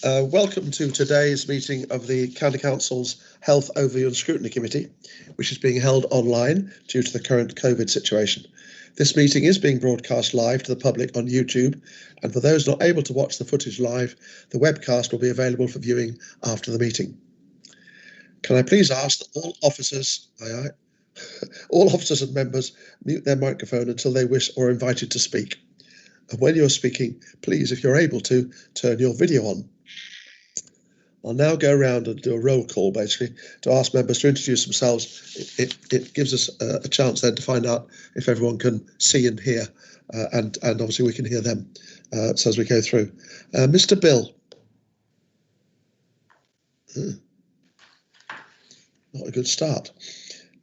Welcome to today's meeting of the County Council's Health Overview and Scrutiny Committee, which is being held online due to the current COVID situation. This meeting is being broadcast live to the public on YouTube, and for those not able to watch the footage live, the webcast will be available for viewing after the meeting. Can I please ask that all officers, all officers and members mute their microphone until they wish or are invited to speak. And when you're speaking, please, if you're able to, turn your video on. I'll now go around and do a roll call, basically, to ask members to introduce themselves. It gives us a chance then to find out if everyone can see and hear, and obviously we can hear them so as we go through. Mr. Bill. Not a good start.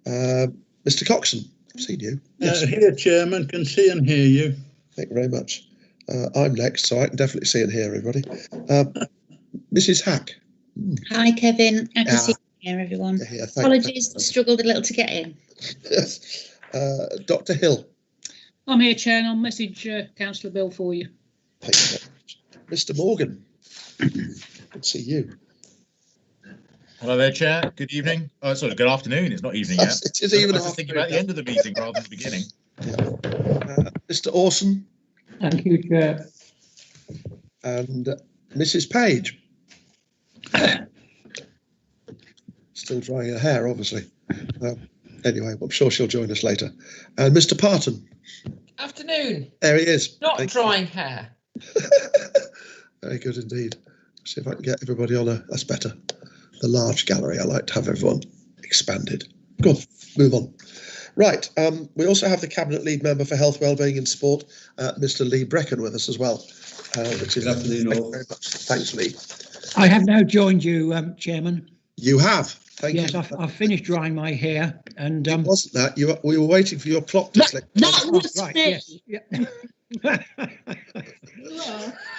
Mr. Coxon, I've seen you. Yes. Here, Chairman, can see and hear you. Thank you very much. I'm next, so I can definitely see and hear everybody. Mrs. Hack. Hi, Kevin. I can see and hear everyone. Yeah, Apologies, struggled a little to get in. Yes. Dr. Hill. I'm here, Chair, and I'll message Councillor Bill for you. Thank you very much. Mr. Morgan. Good to see you. Hello there, Chair. Good evening. Oh, sorry, good afternoon. It's not evening yet. It is even I was thinking about the end of the meeting rather than the beginning. Yeah. Mr. Orson. Thank you, Chair. And Mrs. Page. Still drying her hair, obviously. Anyway, I'm sure she'll join us later. And Mr. Parton. Afternoon. There he is. Not drying hair. Very good indeed. See if I can get everybody on that's better. The large gallery. I like to have everyone expanded. Go on, move on. Right. We also have the Cabinet Lead Member for Health, Wellbeing and Sport, Mr. Lee Brecken, with us as well. Which is, good afternoon, all. Very much. Thanks, Lee. I have now joined you, Chairman. You have. Thank you. Yes, I've finished drying my hair, and it wasn't that we were waiting for your clock to slip. That was right. me. Yes. Yeah.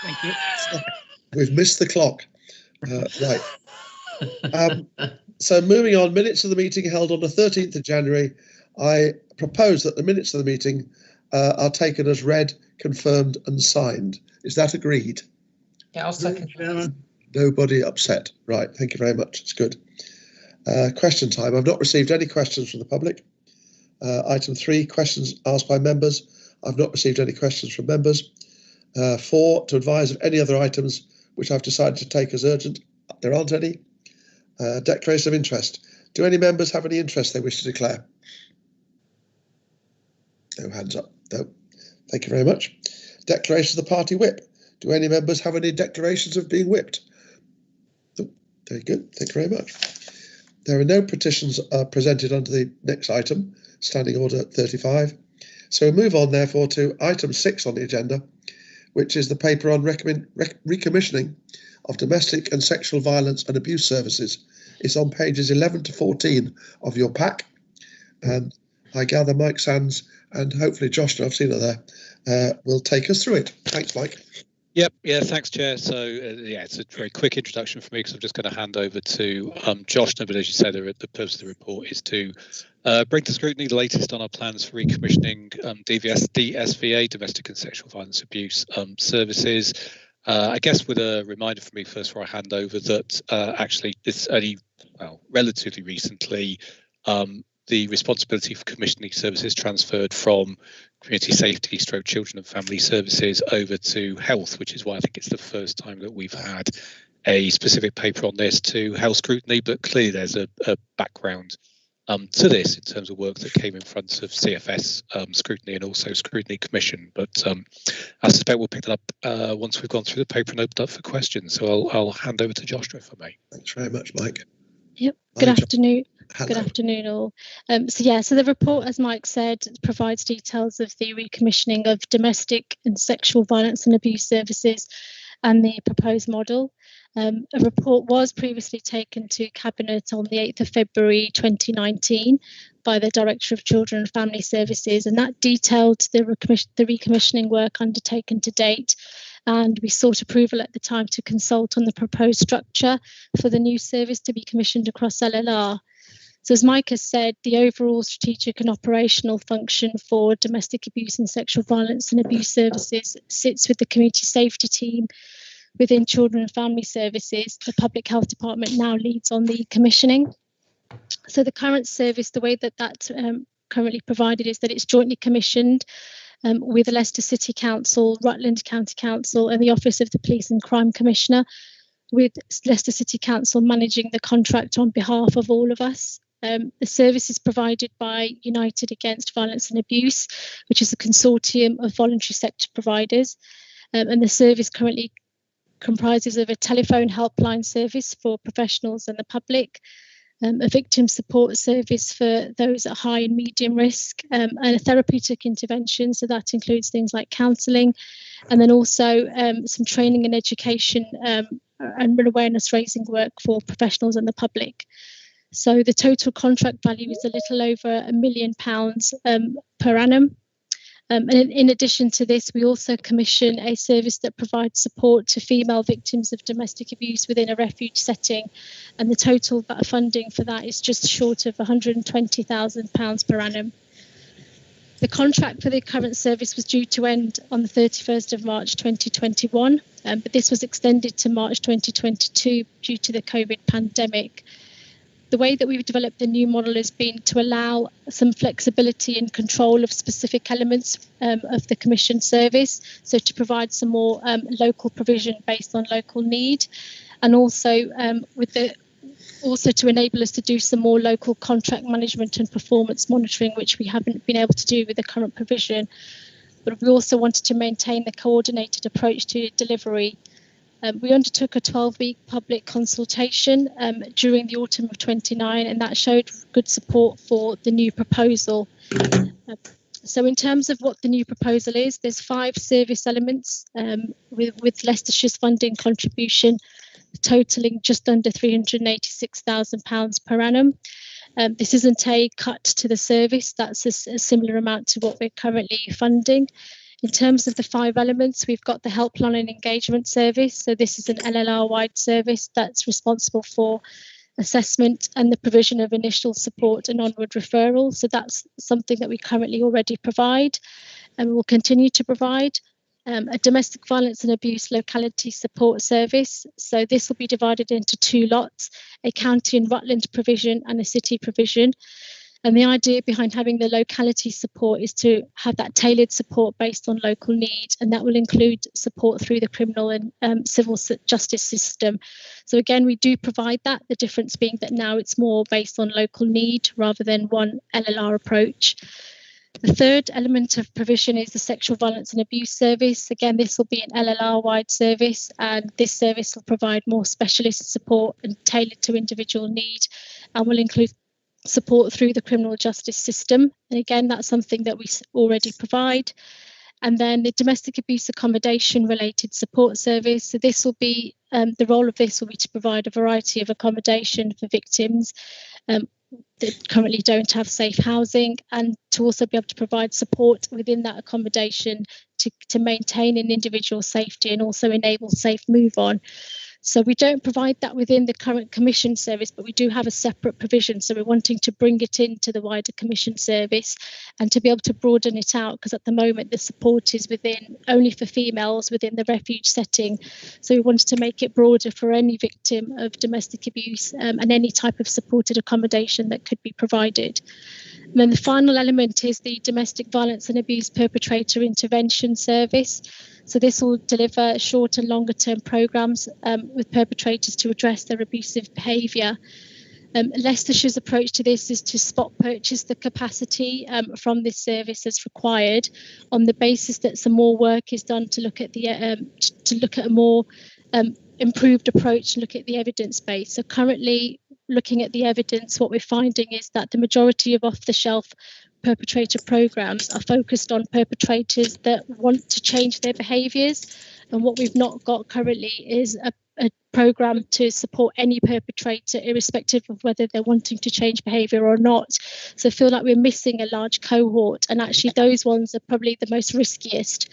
Thank you. We've missed the clock. Right. So moving on, minutes of the meeting held on the 13th of January. I propose that the minutes of the meeting are taken as read, confirmed and signed. Is that agreed? Yeah, I'll second. Chairman. Nobody upset. Right, thank you very much. It's good. Question time. I've not received any questions from the public. Item 3, questions asked by members. I've not received any questions from members. 4, to advise of any other items which I've decided to take as urgent. There aren't any. Declaration of interest. Do any members have any interest they wish to declare? No hands up. No. Thank you very much. Declaration of the party whip. Do any members have any declarations of being whipped? Oh, very good. Thank you very much. There are no petitions presented under the next item, Standing Order 35. So we move on, therefore, to item 6 on the agenda, which is the paper on recommissioning of domestic and sexual violence and abuse services. It's on pages 11 to 14 of your pack. And I gather Mike Sands and hopefully Joshua, I've seen her there, will take us through it. Thanks, Mike. Yep. Yeah. Thanks, Chair. So yeah, it's a very quick introduction for me because I'm just going to hand over to Joshua. But as you said, the purpose of the report is to bring to scrutiny the latest on our plans for recommissioning DSVA, domestic and sexual violence abuse services. I guess with a reminder for me first before I hand over that actually it's only relatively recently the responsibility for commissioning services transferred from community safety / children and family services over to health, which is why I think it's the first time that we've had a specific paper on this to health scrutiny, but clearly there's a background to this in terms of work that came in front of CFS scrutiny and also scrutiny commission. But I suspect we'll pick that up once we've gone through the paper and opened up for questions. So I'll hand over to Joshua if I may. Thanks very much, Mike. Yep. Good afternoon. Hello. Good afternoon, all. So the report, as Mike said, provides details of the recommissioning of domestic and sexual violence and abuse services and the proposed model. A report was previously taken to Cabinet on the 8th of February 2019 by the Director of Children and Family Services, and that detailed the recommissioning work undertaken to date. And we sought approval at the time to consult on the proposed structure for the new service to be commissioned across LLR. So as Mike has said, the overall strategic and operational function for domestic abuse and sexual violence and abuse services sits with the community safety team, within Children and Family Services, the Public Health Department now leads on the commissioning. So the current service, the way that that's currently provided is that it's jointly commissioned with the Leicester City Council, Rutland County Council and the Office of the Police and Crime Commissioner, with Leicester City Council managing the contract on behalf of all of us. The service is provided by United Against Violence and Abuse, which is a consortium of voluntary sector providers. And the service currently comprises of a telephone helpline service for professionals and the public, a victim support service for those at high and medium risk, and a therapeutic intervention. So that includes things like counselling, and then also some training and education and awareness raising work for professionals and the public. So the total contract value is a little over £1 million per annum. And in addition to this, we also commission a service that provides support to female victims of domestic abuse within a refuge setting. And the total funding for that is just short of £120,000 per annum. The contract for the current service was due to end on the 31st of March 2021, but this was extended to March 2022 due to the COVID pandemic. The way that we've developed the new model has been to allow some flexibility and control of specific elements of the commission service, so to provide some more local provision based on local need, and also also to enable us to do some more local contract management and performance monitoring, which we haven't been able to do with the current provision. But we also wanted to maintain the coordinated approach to delivery. We undertook a 12-week public consultation during the autumn of 29, and that showed good support for the new proposal. So in terms of what the new proposal is, there's 5 service elements with Leicestershire's funding contribution totalling just under £386,000 per annum. This isn't a cut to the service, that's a similar amount to what we're currently funding. In terms of the 5 elements, we've got the helpline and engagement service. So this is an LLR-wide service that's responsible for assessment and the provision of initial support and onward referral. So that's something that we currently already provide and will continue to provide. A domestic violence and abuse locality support service. So this will be divided into 2 lots, a county and Rutland provision and a city provision. And the idea behind having the locality support is to have that tailored support based on local need, and that will include support through the criminal and civil justice system. So again, we do provide that, the difference being that now it's more based on local need rather than one LLR approach. The third element of provision is the sexual violence and abuse service. Again, this will be an LLR-wide service, and this service will provide more specialist support and tailored to individual need, and will include support through the criminal justice system. And again, that's something that we already provide. And then the domestic abuse accommodation related support service. So this will be, the role of this will be to provide a variety of accommodation for victims that currently don't have safe housing, and to also be able to provide support within that accommodation to maintain an individual's safety and also enable safe move on. So we don't provide that within the current commission service, but we do have a separate provision. So we're wanting to bring it into the wider commission service and to be able to broaden it out, because at the moment the support is within only for females within the refuge setting. So we wanted to make it broader for any victim of domestic abuse and any type of supported accommodation that could be provided. And then the final element is the domestic violence and abuse perpetrator intervention service. So this will deliver short and longer term programmes with perpetrators to address their abusive behaviour. Leicestershire's approach to this is to spot purchase the capacity from this service as required, on the basis that some more work is done to look at the a more improved approach and look at the evidence base. So currently, looking at the evidence, what we're finding is that the majority of off-the-shelf perpetrator programs are focused on perpetrators that want to change their behaviours, and what we've not got currently is a program to support any perpetrator irrespective of whether they're wanting to change behaviour or not. So I feel like we're missing a large cohort, and actually those ones are probably the most riskiest.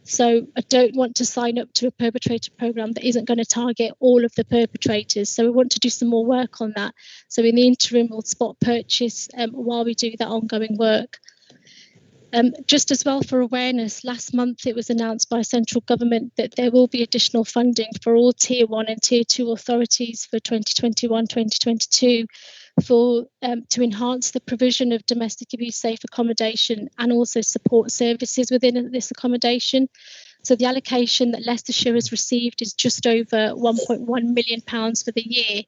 So I don't want to sign up to a perpetrator program that isn't going to target all of the perpetrators. So we want to do some more work on that. So in the interim, we'll spot purchase while we do that ongoing work. Just as well for awareness, last month it was announced by central government that there will be additional funding for all Tier 1 and Tier 2 authorities for 2021-2022 to enhance the provision of domestic abuse safe accommodation and also support services within this accommodation. So the allocation that Leicestershire has received is just over £1.1 million for the year.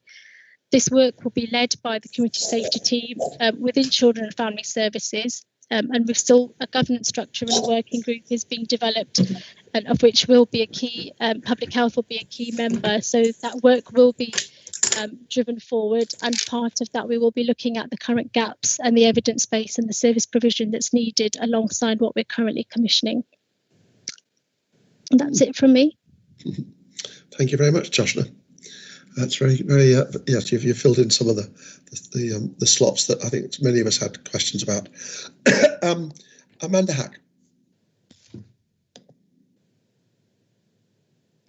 This work will be led by the community safety team within Children and Family Services. And we've still a governance structure and a working group is being developed, and of which will be a key, public health will be a key member. So that work will be driven forward, and part of that we will be looking at the current gaps and the evidence base and the service provision that's needed alongside what we're currently commissioning. And that's it from me. Thank you very much, Joshna. That's very, yes, you've filled in some of the slots that I think many of us had questions about. Amanda Hack.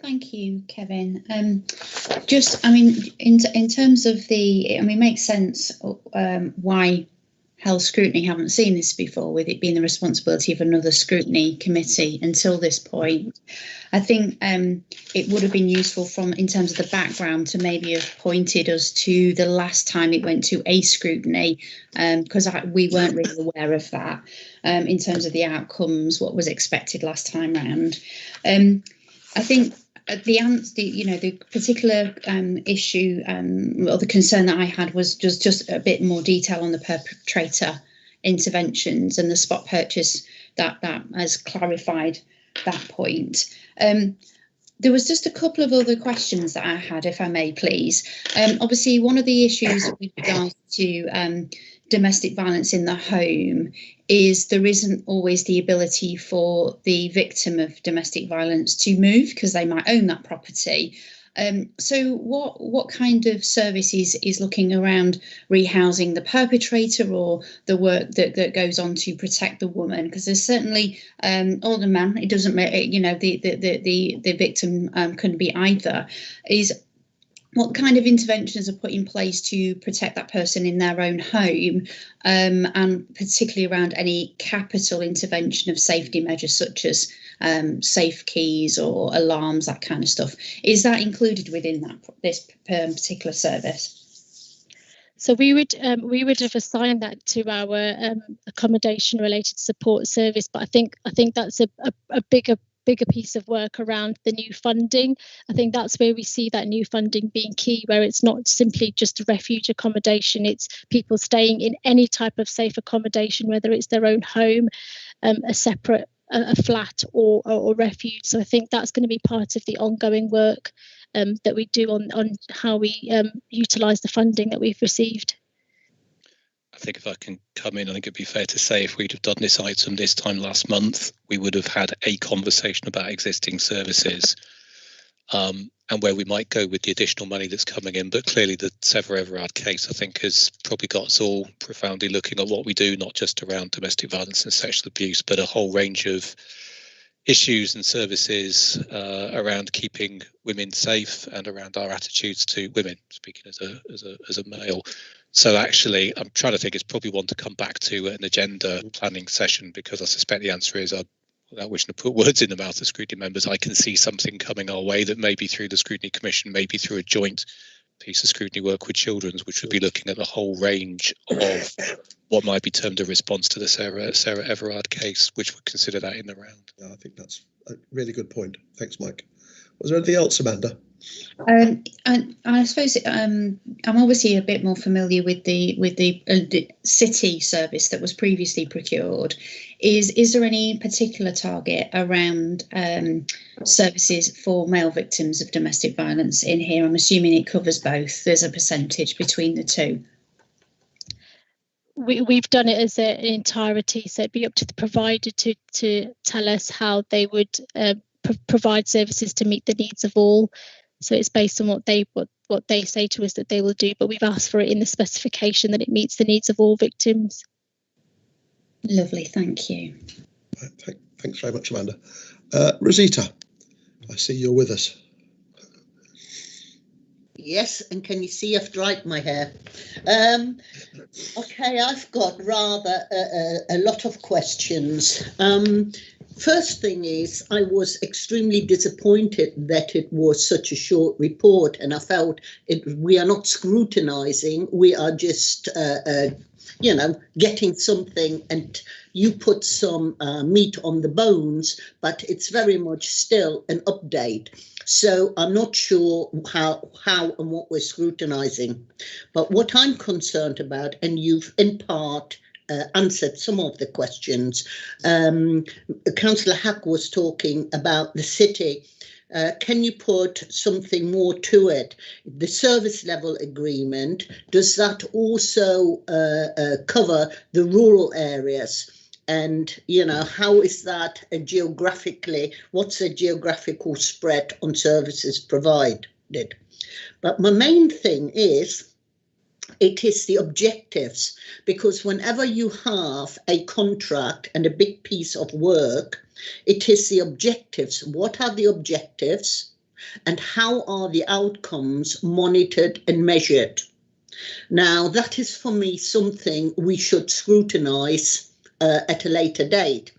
Thank you, Kevin. In terms of it makes sense why Health Scrutiny haven't seen this before, with it being the responsibility of another scrutiny committee until this point. I think it would have been useful in terms of the background to maybe have pointed us to the last time it went to a scrutiny, because we weren't really aware of that in terms of the outcomes, what was expected last time round. I think the particular issue or the concern that I had was just a bit more detail on the perpetrator interventions and the spot purchase that has clarified that point. There was just a couple of other questions that I had, if I may, please. Obviously, one of the issues with regards to domestic violence in the home is there isn't always the ability for the victim of domestic violence to move because they might own that property. So what kind of service is looking around rehousing the perpetrator or the work that goes on to protect the woman? Because there's certainly or the man, it doesn't matter, the victim can be either. What kind of interventions are put in place to protect that person in their own home, and particularly around any capital intervention of safety measures such as safe keys or alarms, that kind of stuff? Is that included within this particular service? So we would have assigned that to our accommodation related support service, but I think that's a bigger piece of work around the new funding. I think that's where we see that new funding being key, where it's not simply just a refuge accommodation, it's people staying in any type of safe accommodation, whether it's their own home, a separate a flat or refuge. So I think that's going to be part of the ongoing work that we do on how we utilise the funding that we've received. I think if I can come in, I think it'd be fair to say if we'd have done this item this time last month, we would have had a conversation about existing services and where we might go with the additional money that's coming in. But clearly the Severn Everard case, I think, has probably got us all profoundly looking at what we do, not just around domestic violence and sexual abuse, but a whole range of issues and services around keeping women safe and around our attitudes to women, speaking as a male. So actually, I'm trying to think it's probably one to come back to an agenda planning session, because I suspect the answer is, without wishing to put words in the mouth of scrutiny members, I can see something coming our way that maybe through the Scrutiny Commission, maybe through a joint piece of scrutiny work with Children's, which would be looking at the whole range of what might be termed a response to the Sarah Everard case, which would consider that in the round. I think that's a really good point. Thanks, Mike. Was there anything else, Amanda? And I suppose I'm obviously a bit more familiar with the city service that was previously procured. Is there any particular target around services for male victims of domestic violence in here? I'm assuming it covers both. There's a percentage between the two. We've done it as an entirety, so it'd be up to the provider to tell us how they would provide services to meet the needs of all. So it's based on what they say to us that they will do, but we've asked for it in the specification that it meets the needs of all victims. Lovely, thank you. Thanks very much, Amanda. Rosita, I see you're with us. Yes, and can you see I've dried my hair? Okay, I've got rather a lot of questions. First thing is, I was extremely disappointed that it was such a short report, and I felt we are not scrutinising, we are just, getting something, and you put some meat on the bones, but it's very much still an update. So I'm not sure how and what we're scrutinising. But what I'm concerned about, and you've in part answered some of the questions, Councillor Hack was talking about the city. Can you put something more to it? The service level agreement, does that also cover the rural areas? And, how is that geographically? What's the geographical spread on services provided? But my main thing is, it is the objectives, because whenever you have a contract and a big piece of work, it is the objectives. What are the objectives and how are the outcomes monitored and measured? Now, that is for me something we should scrutinise at a later date.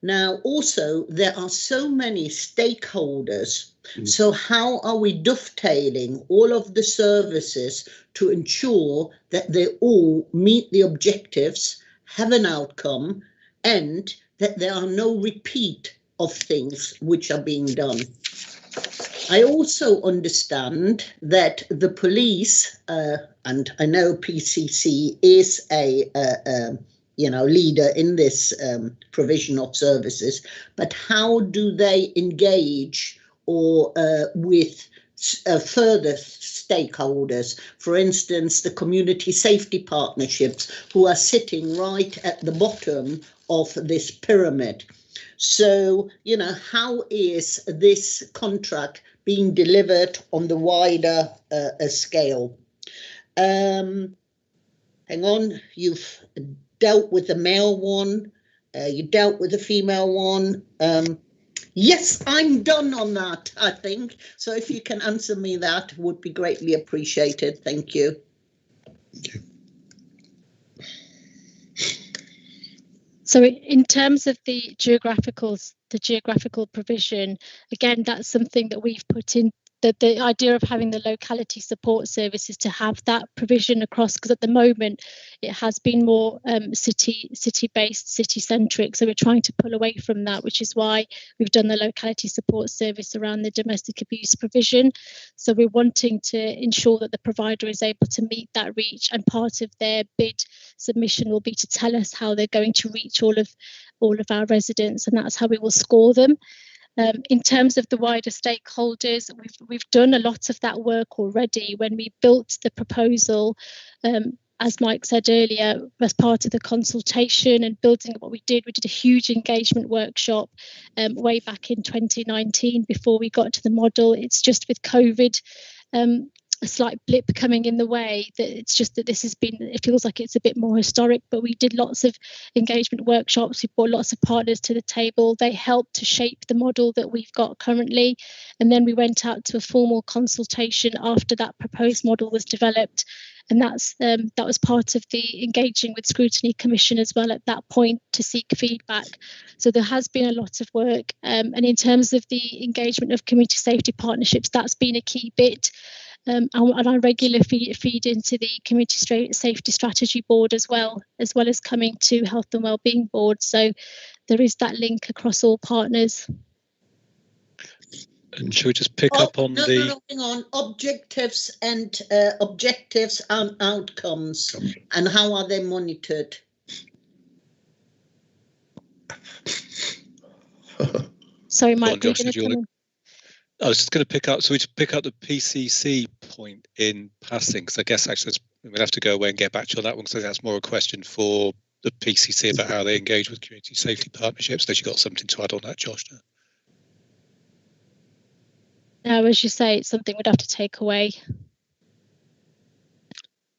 Now, also, there are so many stakeholders. So how are we dovetailing all of the services to ensure that they all meet the objectives, have an outcome, and that there are no repeat of things which are being done? I also understand that the police, and I know PCC is a leader in this provision of services, but how do they engage or with further stakeholders, for instance, the community safety partnerships, who are sitting right at the bottom of this pyramid? So, how is this contract being delivered on the wider scale? Hang on, you've dealt with the male one, you dealt with the female one. Yes, I'm done on that, I think. So if you can answer me, that would be greatly appreciated. Thank you. Thank you. So in terms of the geographical provision, again, that's something that we've put in. The idea of having the locality support services to have that provision across, because at the moment it has been more city-based, city-centric. So we're trying to pull away from that, which is why we've done the locality support service around the domestic abuse provision. So we're wanting to ensure that the provider is able to meet that reach, and part of their bid submission will be to tell us how they're going to reach all of our residents, and that's how we will score them. In terms of the wider stakeholders, we've done a lot of that work already. When we built the proposal, as Mike said earlier, as part of the consultation and building what we did a huge engagement workshop way back in 2019 before we got to the model. It's just with COVID, a slight blip coming in the way, that it's just that this has been, it feels like it's a bit more historic, but we did lots of engagement workshops. We brought lots of partners to the table. They helped to shape the model that we've got currently. And then we went out to a formal consultation after that proposed model was developed. And that was part of the engaging with Scrutiny Commission as well at that point to seek feedback. So there has been a lot of work. And in terms of the engagement of community safety partnerships, that's been a key bit. And I regularly feed into the Community Safety Strategy Board as well as coming to Health and Wellbeing Board. So there is that link across all partners. And should we just pick up on no, hang on. Objectives and outcomes, and how are they monitored? Sorry, Mike. Josh, I was just going to pick up. So we just pick up the PCC point in passing, because I guess actually we'll have to go away and get back to you on that one, because that's more a question for the PCC about how they engage with community safety partnerships. Unless you've got something to add on that, Josh. No, as you say, it's something we'd have to take away.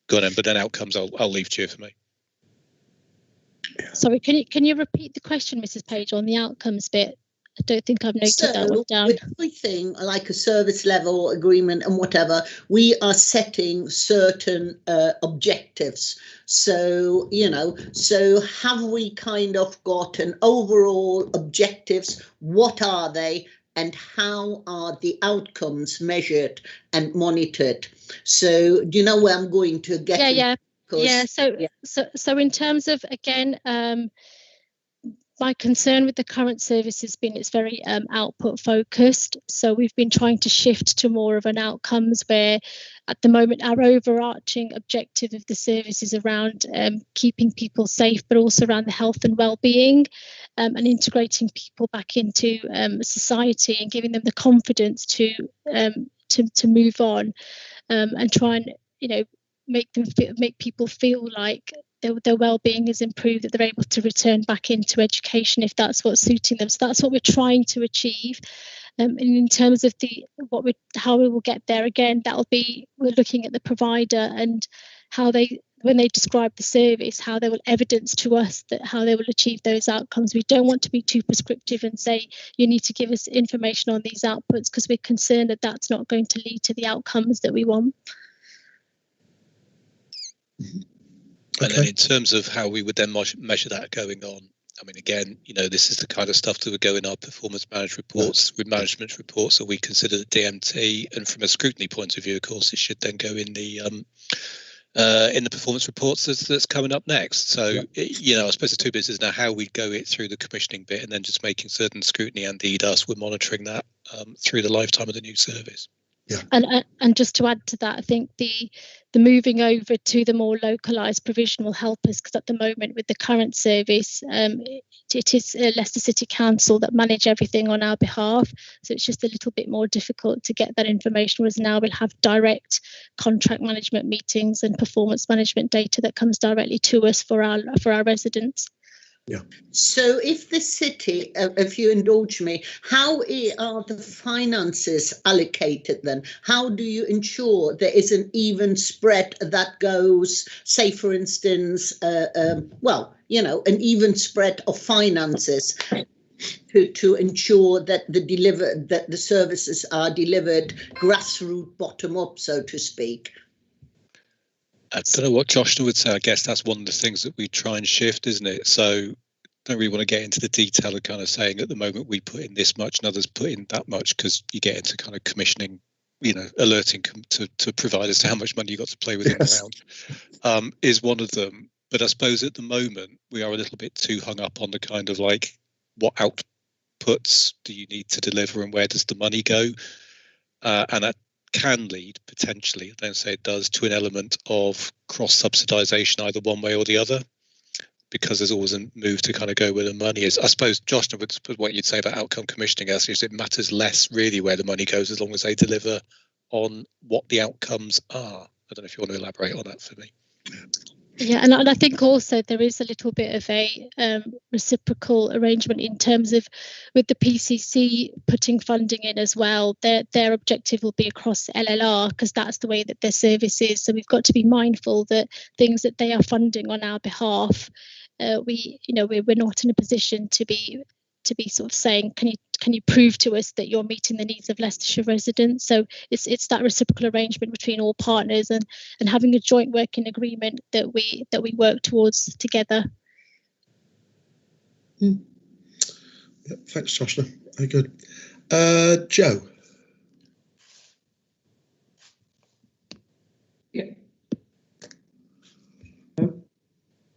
Go on then, but then outcomes I'll leave to you for me. Sorry, can you repeat the question, Mrs. Page, on the outcomes bit? don't think I've noted that one down. With everything like a service level agreement and whatever, we are setting certain objectives. So, you know, so have we kind of got an overall objectives? What are they? And how are the outcomes measured and monitored? So do you know where I'm going to get? So in terms of, again, my concern with the current service has been it's very output focused. So we've been trying to shift to more of an outcomes, where at the moment our overarching objective of the service is around keeping people safe, but also around the health and well-being, and integrating people back into society and giving them the confidence to move on, and try and, you know, make people feel like their well-being is improved, that they're able to return back into education if that's what's suiting them. So that's what we're trying to achieve. And in terms of how we will get there, again, we're looking at the provider and how when they describe the service, how they will evidence to us that how they will achieve those outcomes. We don't want to be too prescriptive and say you need to give us information on these outputs, because we're concerned that that's not going to lead to the outcomes that we want. And then in terms of how we would then measure that going on, I mean, again, you know, this is the kind of stuff that would go in our performance management reports, with management reports that we consider the DMT, and from a scrutiny point of view, of course, it should then go in the performance reports that's coming up next. So, you know, I suppose the two bits is now how we go it through the commissioning bit, and then just making certain scrutiny and EDUS, we're monitoring that through the lifetime of the new service. Yeah. And just to add to that, I think the moving over to the more localised provision will help us, because at the moment with the current service, it is Leicester City Council that manage everything on our behalf. So it's just a little bit more difficult to get that information, whereas now we'll have direct contract management meetings and performance management data that comes directly to us for our residents. Yeah. So if the city, if you indulge me, how are the finances allocated then? How do you ensure there is an even spread that goes, say, for instance, well, you know, an even spread of finances to ensure that the services are delivered grassroots, bottom up, so to speak? I don't know what Joshua would say. I guess that's one of the things that we try and shift, isn't it? So don't really want to get into the detail of kind of saying at the moment we put in this much and others put in that much, because you get into kind of commissioning, you know, alerting to providers to how much money you got to play with in the round, is one of them. But I suppose at the moment we are a little bit too hung up on the kind of like, what outputs do you need to deliver and where does the money go? And that can lead potentially, I don't say it does, to an element of cross-subsidisation either one way or the other, because there's always a move to kind of go where the money is. I suppose, Josh, what you'd say about outcome commissioning is it matters less really where the money goes, as long as they deliver on what the outcomes are. I don't know if you want to elaborate on that for me. Yeah, and I think also there is a little bit of a reciprocal arrangement in terms of with the PCC putting funding in as well. Their objective will be across LLR, because that's the way that their service is. So we've got to be mindful that things that they are funding on our behalf, we're not in a position to be sort of saying, can you prove to us that you're meeting the needs of Leicestershire residents? So it's that reciprocal arrangement between all partners and having a joint working agreement that we work towards together. Yeah, thanks, Joshua. Very good. Joe.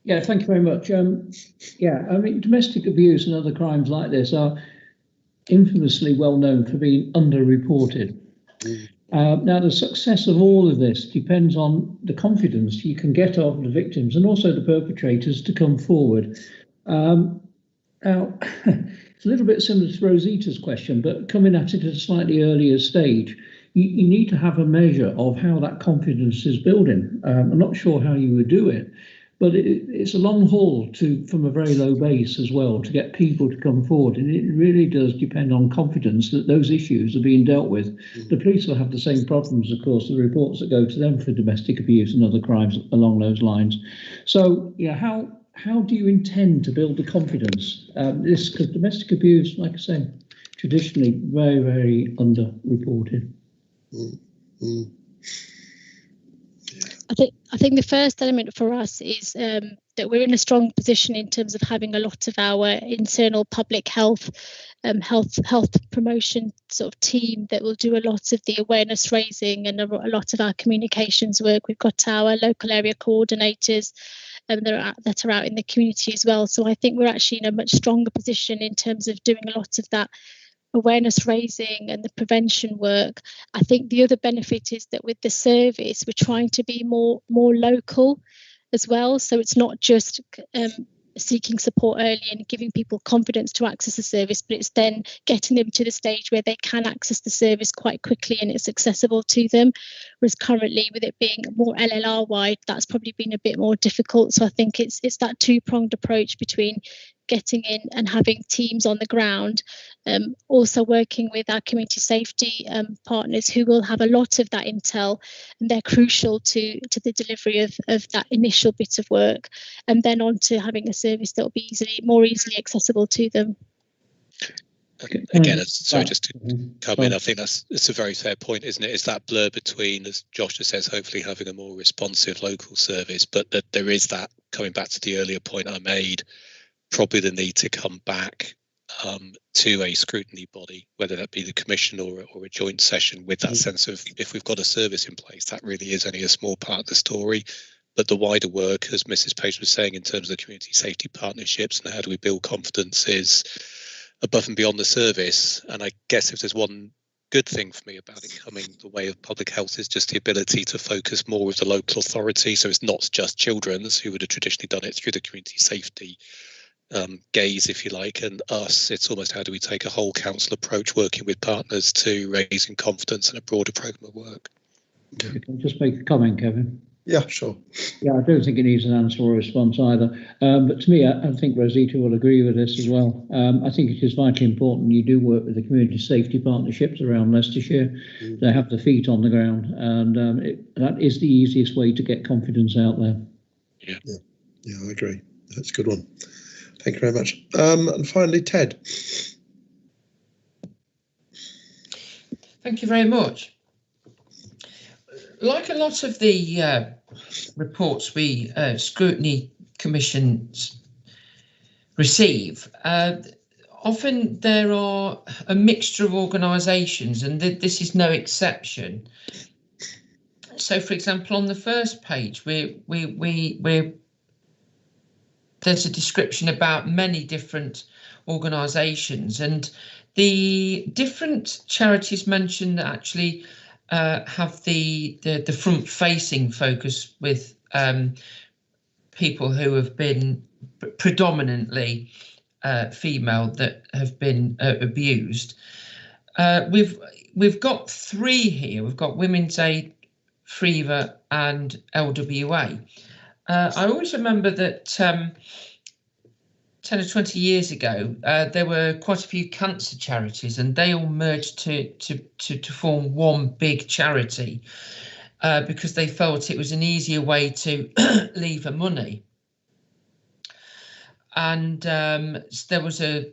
Yeah, thank you very much. Yeah, I mean, domestic abuse and other crimes like this are infamously well known for being underreported. Now, the success of all of this depends on the confidence you can get of the victims and also the perpetrators to come forward. Now, it's a little bit similar to Rosita's question, but coming at it at a slightly earlier stage, you need to have a measure of how that confidence is building. I'm not sure how you would do it, but it's a long haul from a very low base as well to get people to come forward. And it really does depend on confidence that those issues are being dealt with. The police will have the same problems, of course, the reports that go to them for domestic abuse and other crimes along those lines. So, yeah, how do you intend to build the confidence? Because domestic abuse, like I say, traditionally very, very underreported. I think the first element for us is that we're in a strong position in terms of having a lot of our internal public health promotion sort of team that will do a lot of the awareness raising and a lot of our communications work. We've got our local area coordinators that are out in the community as well. So I think we're actually in a much stronger position in terms of doing a lot of that awareness raising and the prevention work. I think the other benefit is that with the service, we're trying to be more local as well. So it's not just seeking support early and giving people confidence to access the service, but it's then getting them to the stage where they can access the service quite quickly and it's accessible to them. Whereas currently, with it being more LLR wide, that's probably been a bit more difficult. So I think it's that two-pronged approach between getting in and having teams on the ground, also working with our community safety partners who will have a lot of that intel, and they're crucial to the delivery of that initial bit of work, and then on to having a service that will be more easily accessible to them. Again, sorry, just to come in, I think it's a very fair point, isn't it? It's that blur between, as Josh just says, hopefully having a more responsive local service, but that there is that, coming back to the earlier point I made, probably the need to come back to a scrutiny body, whether that be the commission or a joint session, with that sense of, if we've got a service in place, that really is only a small part of the story. But the wider work, as Mrs. Page was saying, in terms of community safety partnerships and how do we build confidence, is above and beyond the service. And I guess if there's one good thing for me about it coming the way of public health, is just the ability to focus more with the local authority. So it's not just children's, who would have traditionally done it through the community safety gaze, if you like, and us. It's almost, how do we take a whole council approach, working with partners to raising confidence in a broader programme of work. Can I just make a comment, Kevin? Yeah, sure. Yeah, I don't think it needs an answer or a response either. But to me, I think Rosita will agree with this as well. I think it is vitally important you do work with the community safety partnerships around Leicestershire. They have the feet on the ground, and that is the easiest way to get confidence out there. Yeah, I agree. That's a good one. Thank you very much. And finally, Ted. Thank you very much. Like a lot of the reports we scrutiny commissions receive, often there are a mixture of organisations, and this is no exception. So, for example, on the first page, there's a description about many different organisations, and the different charities mentioned that actually have the front-facing focus with people who have been predominantly female that have been abused. We've got three here. We've got Women's Aid, Freeva, and LWA. I always remember that 10 or 20 years ago, there were quite a few cancer charities, and they all merged to form one big charity because they felt it was an easier way to lever money. And there was a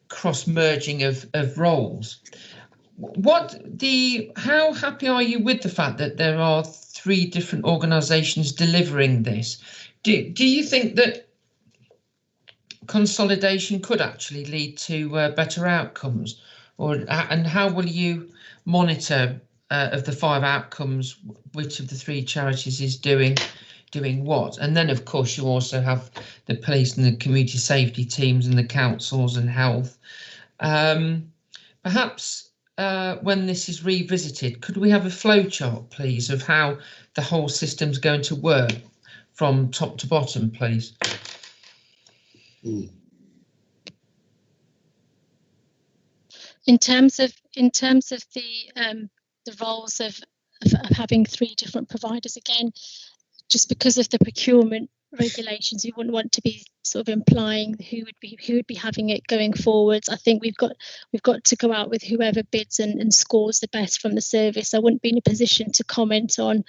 cross-merging of roles. How happy are you with the fact that there are three different organisations delivering this? Do you think that consolidation could actually lead to better outcomes, and how will you monitor of the 5 outcomes, which of the 3 charities is doing what? And then, of course, you also have the police and the community safety teams and the councils and health. Perhaps when this is revisited, could we have a flowchart, please, of how the whole system's going to work from top to bottom, please? In terms of the roles of having 3 different providers, again, just because of the procurement regulations, you wouldn't want to be sort of implying who would be having it going forwards. I think we've got to go out with whoever bids and scores the best from the service. I wouldn't be in a position to comment on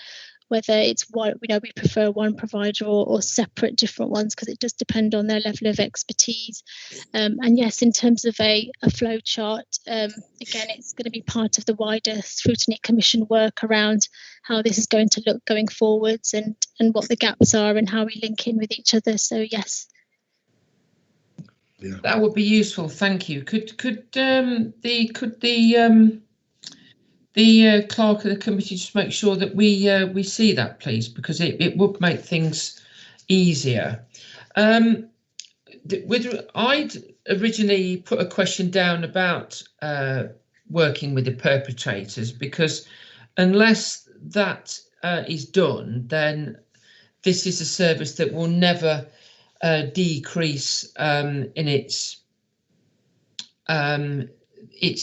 whether it's one, we prefer one provider or separate different ones, because it does depend on their level of expertise. And yes, in terms of a flow chart, again, it's going to be part of the wider Scrutiny Commission work around how this is going to look going forwards, and what the gaps are and how we link in with each other. So yes. Yeah. That would be useful. Thank you. Could the clerk of the committee just make sure that we see that, please, because it would make things easier. I'd originally put a question down about working with the perpetrators, because unless that is done, then this is a service that will never decrease in its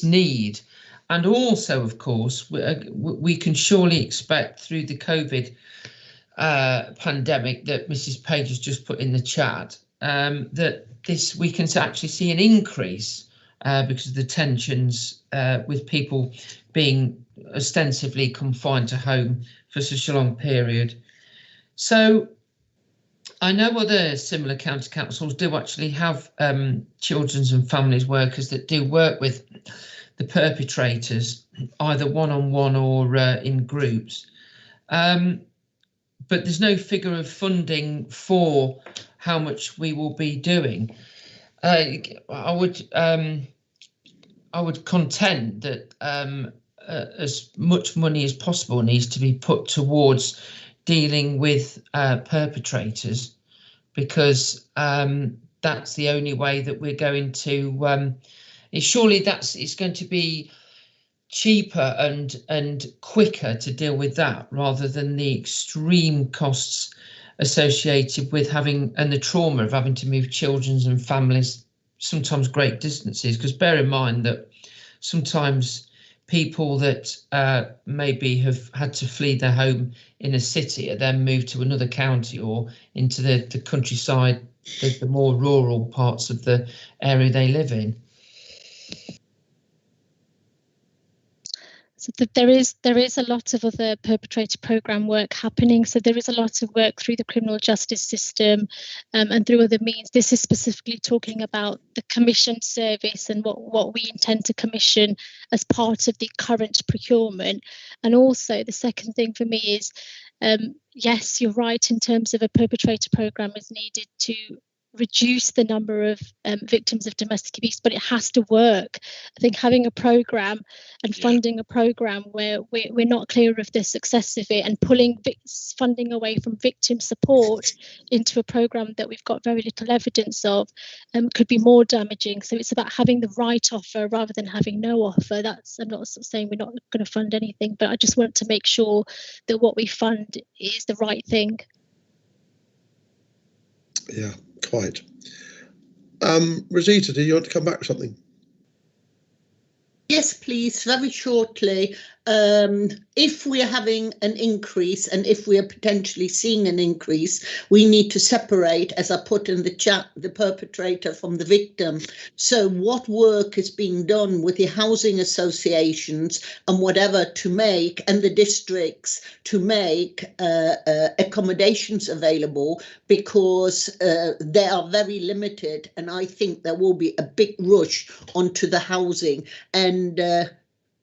need. And also, of course, we can surely expect through the COVID pandemic that Mrs. Page has just put in the chat, that we can actually see an increase because of the tensions with people being ostensibly confined to home for such a long period. So I know other similar county councils do actually have children's and families workers that do work with the perpetrators, either one-on-one or in groups. But there's no figure of funding for how much we will be doing. I would contend that as much money as possible needs to be put towards dealing with perpetrators, because that's the only way that we're going to surely it's going to be cheaper and quicker to deal with that, rather than the extreme costs associated with having, and the trauma of having to move children and families sometimes great distances. Because bear in mind that sometimes people that maybe have had to flee their home in a city are then moved to another county or into the countryside, the more rural parts of the area they live in. So there is a lot of other perpetrator programme work happening. So there is a lot of work through the criminal justice system and through other means. This is specifically talking about the commissioned service and what we intend to commission as part of the current procurement. And also the second thing for me is, yes, you're right, in terms of a perpetrator programme is needed to reduce the number of victims of domestic abuse, but it has to work. I think having a programme and funding a programme where we're not clear of the success of it, and pulling funding away from victim support into a programme that we've got very little evidence of could be more damaging. So it's about having the right offer rather than having no offer. I'm not saying we're not going to fund anything, but I just want to make sure that what we fund is the right thing. Yeah, quite. Rosita, do you want to come back with something? Yes, please, very shortly. If we're having an increase, and if we are potentially seeing an increase, we need to separate, as I put in the chat, the perpetrator from the victim. So what work is being done with the housing associations and whatever to make, and the districts to make accommodations available, because they are very limited, and I think there will be a big rush onto the housing. And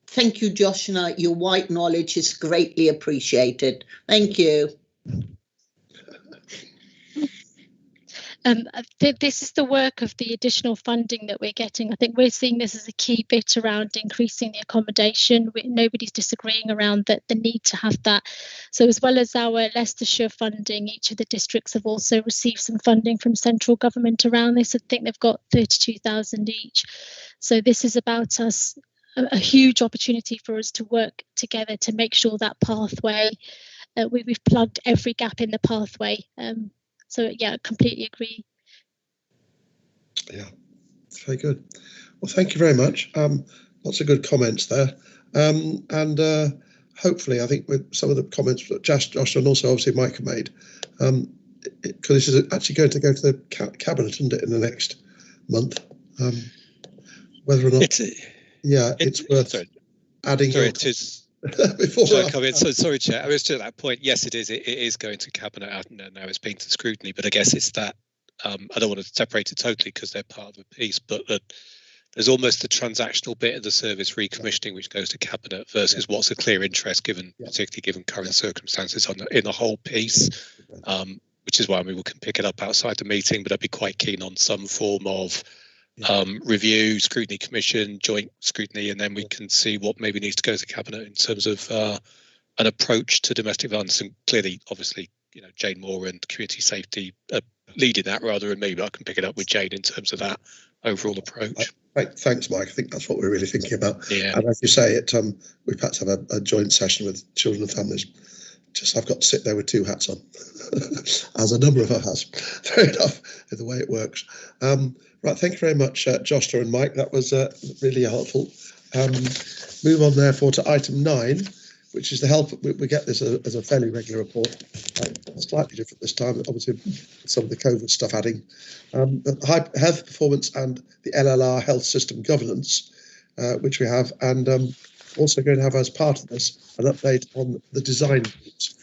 thank you, Joshna. Your wide knowledge is greatly appreciated. Thank you. This is the work of the additional funding that we're getting. I think we're seeing this as a key bit around increasing the accommodation. Nobody's disagreeing around the need to have that. So as well as our Leicestershire funding, each of the districts have also received some funding from central government around this. I think they've got 32,000 each. So this is about us, a huge opportunity for us to work together to make sure that pathway, we've plugged every gap in the pathway. So yeah, I completely agree. Yeah, very good. Well, thank you very much. Lots of good comments there. And hopefully, I think with some of the comments that Josh and also obviously Mike have made, because this is actually going to go to the cabinet, isn't it, in the next month? Whether or not, it's worth adding. Sorry, it is. before. Shall I come in? So sorry, Chair. I was to that point. Yes, it is. It is going to Cabinet, and now it's been to scrutiny. But I guess it's that I don't want to separate it totally because they're part of the piece, but that there's almost the transactional bit of the service recommissioning which goes to Cabinet versus what's a clear interest given, particularly given current circumstances in the whole piece. Which is why we can pick it up outside the meeting, but I'd be quite keen on some form of review, scrutiny commission, joint scrutiny, and then we can see what maybe needs to go to Cabinet in terms of an approach to domestic violence. And clearly, obviously, Jane Moore and community safety leading that rather than me, but I can pick it up with Jane in terms of that overall approach. Thanks, Mike. I think that's what we're really thinking about. Yeah. And as you say, we perhaps have a joint session with children and families. Just I've got to sit there with two hats on, as a number of us has. Fair enough, the way it works. Right, thank you very much, Joshua and Mike. That was really helpful. Move on, therefore, to item 9, which is the health. We get this as a fairly regular report, slightly different this time, obviously some of the COVID stuff adding. The health performance and the LLR health system governance, which we have, and also going to have as part of this an update on the design groups,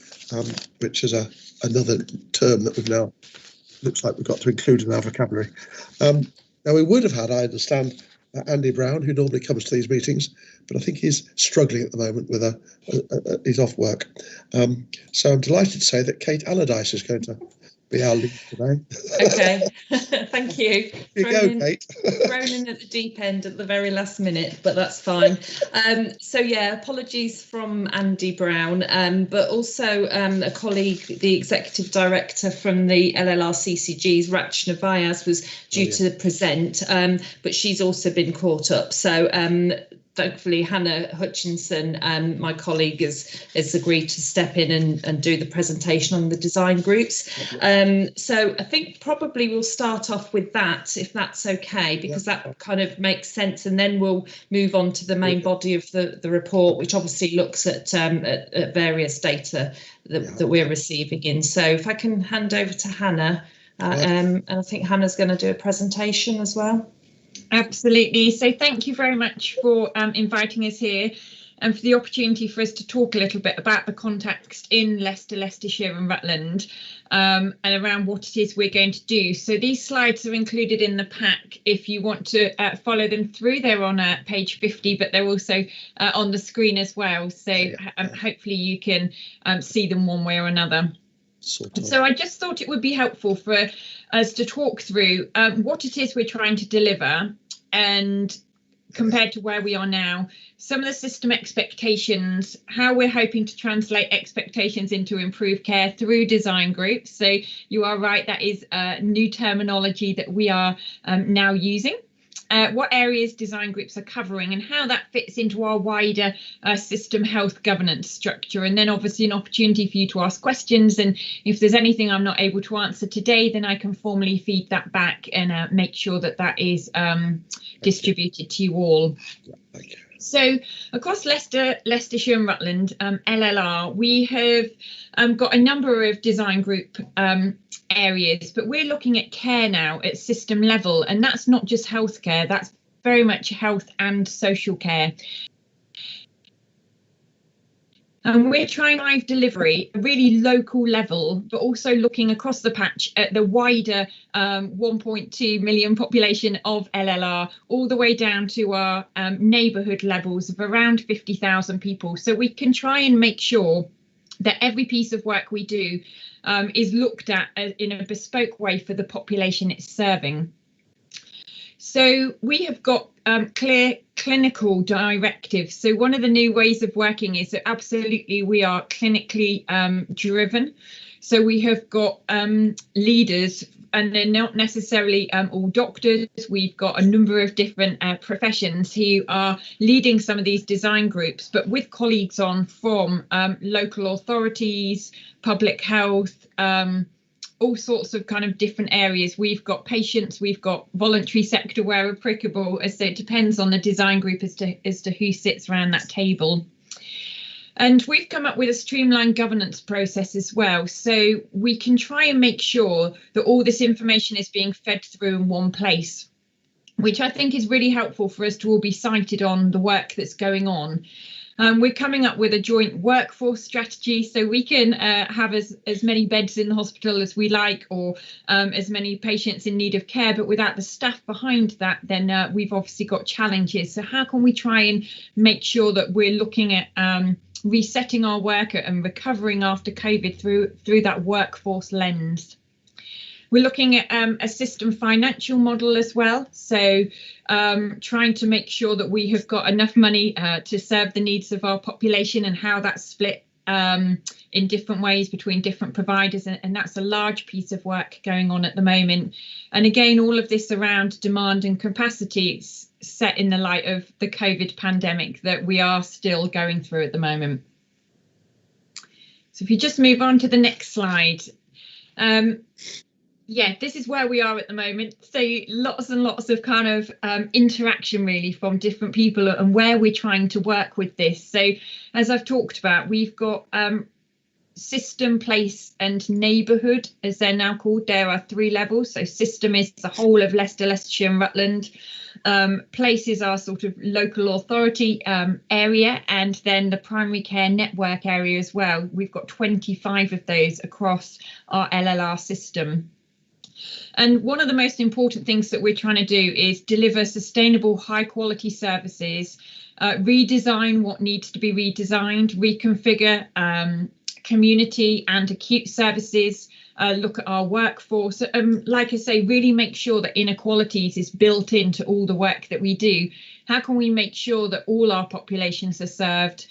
which is another term that we've now looks like we've got to include in our vocabulary. Now we would have had, I understand, Andy Brown, who normally comes to these meetings, but I think he's struggling at the moment with he's off work. So I'm delighted to say that Kate Allardyce is going to be our lead today. Okay, thank you. Here you go, Kate. Thrown in at the deep end at the very last minute, but that's fine. So yeah, apologies from Andy Brown, but also a colleague, the executive director from the LLR CCGs, Rachna Vyas, was due to present, but she's also been caught up. So thankfully, Hannah Hutchinson, my colleague, has agreed to step in and do the presentation on the design groups. So I think probably we'll start off with that, if that's okay, because that kind of makes sense. And then we'll move on to the main body of the report, which obviously looks at various data that we're receiving in. So if I can hand over to Hannah, and I think Hannah's going to do a presentation as well. Absolutely. So thank you very much for inviting us here and for the opportunity for us to talk a little bit about the context in Leicester, Leicestershire and Rutland and around what it is we're going to do. So these slides are included in the pack if you want to follow them through. They're on page 50, but they're also on the screen as well. So hopefully you can see them one way or another. So I just thought it would be helpful for us to talk through what it is we're trying to deliver and compared to where we are now, some of the system expectations, how we're hoping to translate expectations into improved care through design groups. So you are right, that is new terminology that we are now using. What areas design groups are covering and how that fits into our wider system health governance structure. And then obviously an opportunity for you to ask questions. And if there's anything I'm not able to answer today, then I can formally feed that back and make sure that that is distributed to you all. Thank you. So across Leicester, Leicestershire and Rutland, LLR, we have got a number of design group areas, but we're looking at care now at system level, and that's not just healthcare, that's very much health and social care. And we're trying to drive delivery at a really local level, but also looking across the patch at the wider 1.2 million population of LLR, all the way down to our neighbourhood levels of around 50,000 people. So we can try and make sure that every piece of work we do is looked at in a bespoke way for the population it's serving. So we have got clear clinical directives. So one of the new ways of working is that absolutely we are clinically driven. So we have got leaders, and they're not necessarily all doctors. We've got a number of different professions who are leading some of these design groups, but with colleagues on from local authorities, public health, all sorts of kind of different areas. We've got patients, we've got voluntary sector where applicable, so it depends on the design group as to who sits around that table. And we've come up with a streamlined governance process as well, so we can try and make sure that all this information is being fed through in one place, which I think is really helpful for us to all be cited on the work that's going on. We're coming up with a joint workforce strategy so we can have as many beds in the hospital as we like, or as many patients in need of care, but without the staff behind that, then we've obviously got challenges. So how can we try and make sure that we're looking at resetting our work and recovering after COVID through that workforce lens? We're looking at a system financial model as well. So trying to make sure that we have got enough money to serve the needs of our population, and how that's split in different ways between different providers. And that's a large piece of work going on at the moment. And again, all of this around demand and capacity is set in the light of the COVID pandemic that we are still going through at the moment. So if you just move on to the next slide. Yeah, this is where we are at the moment. So lots and lots of kind of interaction really from different people and where we're trying to work with this. So as I've talked about, we've got system, place and neighbourhood, as they're now called. There are 3 levels. So system is the whole of Leicester, Leicestershire and Rutland. Place is our sort of local authority area, and then the primary care network area as well. We've got 25 of those across our LLR system. And one of the most important things that we're trying to do is deliver sustainable, high quality services, redesign what needs to be redesigned, reconfigure community and acute services, look at our workforce. Like I say, really make sure that inequalities is built into all the work that we do. How can we make sure that all our populations are served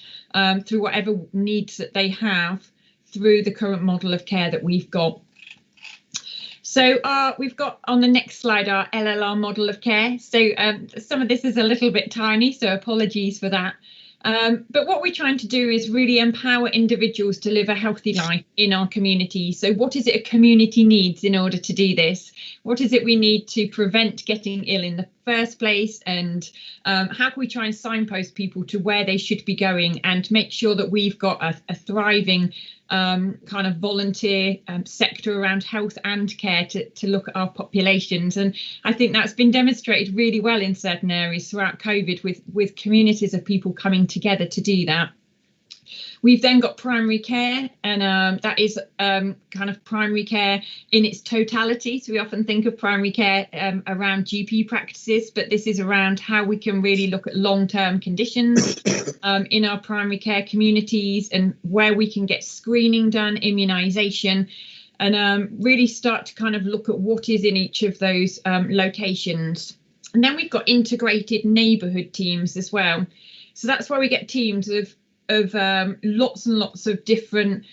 through whatever needs that they have through the current model of care that we've got? So we've got on the next slide our LLR model of care. So some of this is a little bit tiny, so apologies for that. But what we're trying to do is really empower individuals to live a healthy life in our community. So what is it a community needs in order to do this? What is it we need to prevent getting ill in the first place? And how can we try and signpost people to where they should be going and make sure that we've got a thriving kind of volunteer sector around health and care to look at our populations? And I think that's been demonstrated really well in certain areas throughout COVID with communities of people coming together to do that. We've then got primary care, and that is kind of primary care in its totality. So we often think of primary care around GP practices, but this is around how we can really look at long-term conditions in our primary care communities, and where we can get screening done, immunisation, and really start to kind of look at what is in each of those locations. And then we've got integrated neighbourhood teams as well. So that's where we get teams of lots and lots of different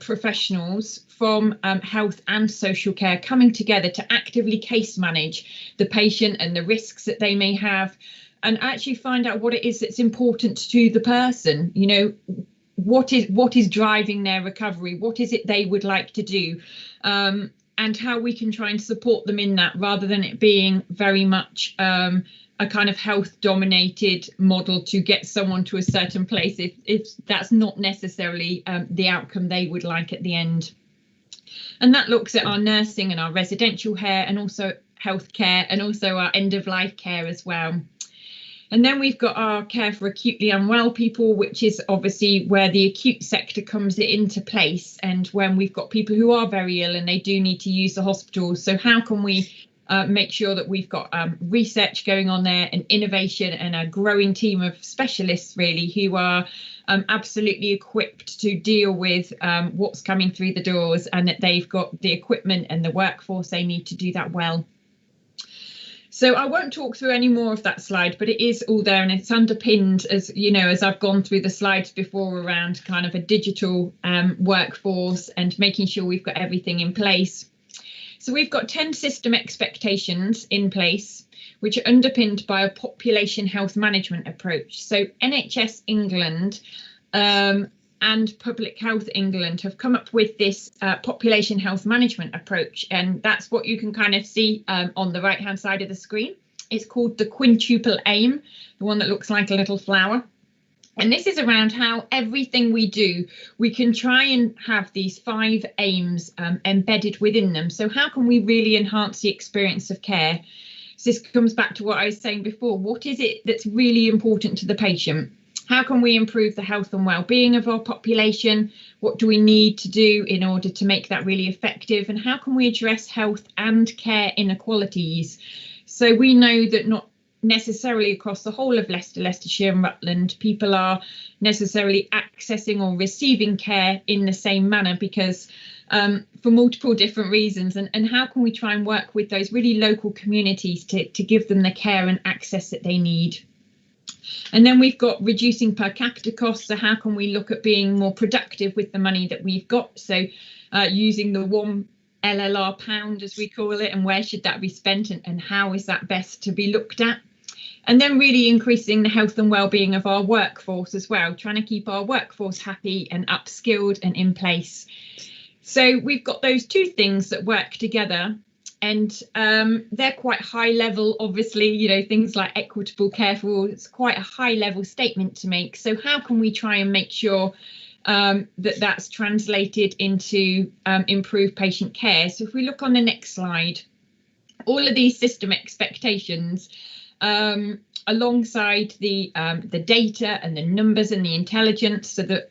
professionals from health and social care coming together to actively case manage the patient and the risks that they may have, and actually find out what it is that's important to the person. You know, what is driving their recovery, what is it they would like to do, and how we can try and support them in that, rather than it being very much a kind of health dominated model to get someone to a certain place if that's not necessarily the outcome they would like at the end. And that looks at our nursing and our residential care, and also healthcare, and also our end of life care as well. And then we've got our care for acutely unwell people, which is obviously where the acute sector comes into place, and when we've got people who are very ill and they do need to use the hospital. So how can we make sure that we've got research going on there, and innovation, and a growing team of specialists really who are absolutely equipped to deal with what's coming through the doors, and that they've got the equipment and the workforce they need to do that well. So I won't talk through any more of that slide, but it is all there, and it's underpinned, as you know, as I've gone through the slides before, around kind of a digital workforce and making sure we've got everything in place. So we've got 10 system expectations in place, which are underpinned by a population health management approach. So NHS England and Public Health England have come up with this population health management approach, and that's what you can kind of see on the right hand side of the screen. It's called the quintuple aim, the one that looks like a little flower. And this is around how everything we do, we can try and have these 5 aims embedded within them. So how can we really enhance the experience of care? So this comes back to what I was saying before. What is it that's really important to the patient? How can we improve the health and well-being of our population? What do we need to do in order to make that really effective? And how can we address health and care inequalities? So we know that not necessarily across the whole of Leicester, Leicestershire and Rutland, people are necessarily accessing or receiving care in the same manner because for multiple different reasons. And how can we try and work with those really local communities to give them the care and access that they need? And then we've got reducing per capita costs. So how can we look at being more productive with the money that we've got? So using the one LLR pound, as we call it, and where should that be spent and how is that best to be looked at? And then really increasing the health and well-being of our workforce as well, trying to keep our workforce happy and upskilled and in place. So we've got those two things that work together. And they're quite high level, obviously, you know, things like equitable care for all, it's quite a high level statement to make. So how can we try and make sure that that's translated into improved patient care? So if we look on the next slide, all of these system expectations alongside the data and the numbers and the intelligence, so that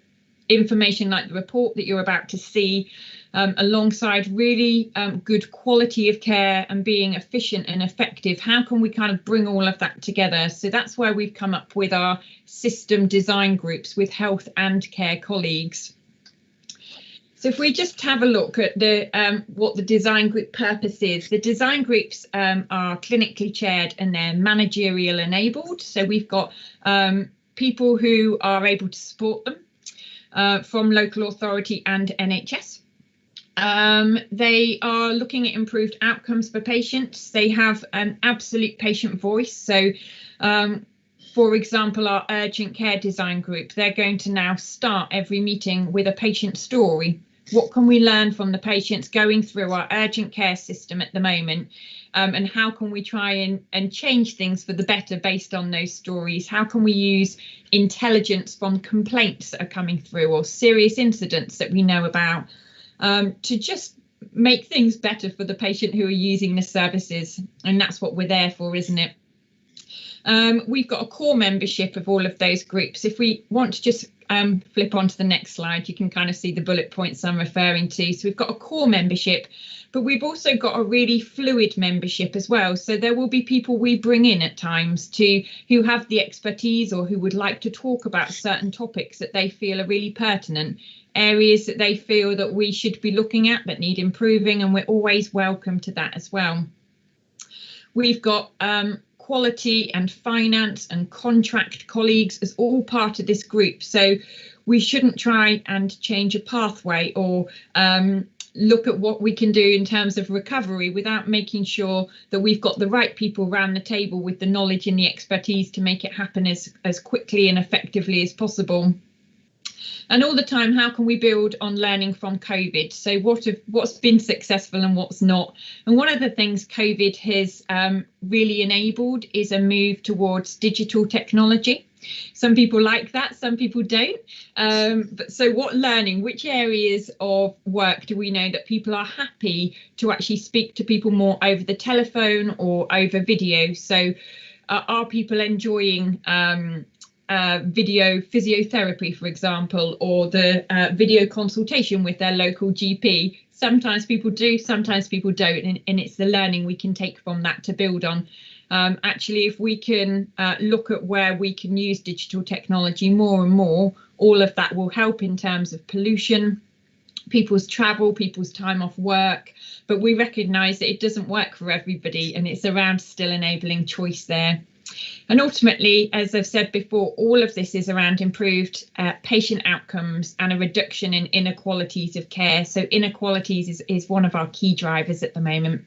information like the report that you're about to see, alongside really good quality of care and being efficient and effective. How can we kind of bring all of that together? So that's where we've come up with our system design groups with health and care colleagues. So if we just have a look at the what the design group purpose is, the design groups are clinically chaired and they're managerial enabled. So we've got people who are able to support them from local authority and NHS. They are looking at improved outcomes for patients. They have an absolute patient voice. So, for example, our urgent care design group, they're going to now start every meeting with a patient story. What can we learn from the patients going through our urgent care system at the moment? And how can we try and change things for the better based on those stories? How can we use intelligence from complaints that are coming through or serious incidents that we know about to just make things better for the patient who are using the services? And that's what we're there for, isn't it? We've got a core membership of all of those groups. If we want to just flip onto the next slide, you can kind of see the bullet points I'm referring to. So we've got a core membership, but we've also got a really fluid membership as well. So there will be people we bring in at times who have the expertise or who would like to talk about certain topics that they feel are really pertinent, areas that they feel that we should be looking at that need improving, and we're always welcome to that as well. We've got quality and finance and contract colleagues as all part of this group. So we shouldn't try and change a pathway or look at what we can do in terms of recovery without making sure that we've got the right people around the table with the knowledge and the expertise to make it happen as quickly and effectively as possible. And all the time, how can we build on learning from COVID? So what's been successful and what's not? And one of the things COVID has really enabled is a move towards digital technology. Some people like that, some people don't. But so what learning, which areas of work do we know that people are happy to actually speak to people more over the telephone or over video? So are people enjoying video physiotherapy, for example, or the video consultation with their local GP? Sometimes people do, sometimes people don't, and it's the learning we can take from that to build on. Actually, if we can look at where we can use digital technology more and more, all of that will help in terms of pollution, people's travel, people's time off work. But we recognise that it doesn't work for everybody, and it's around still enabling choice there. And ultimately, as I've said before, all of this is around improved patient outcomes and a reduction in inequalities of care. So inequalities is one of our key drivers at the moment.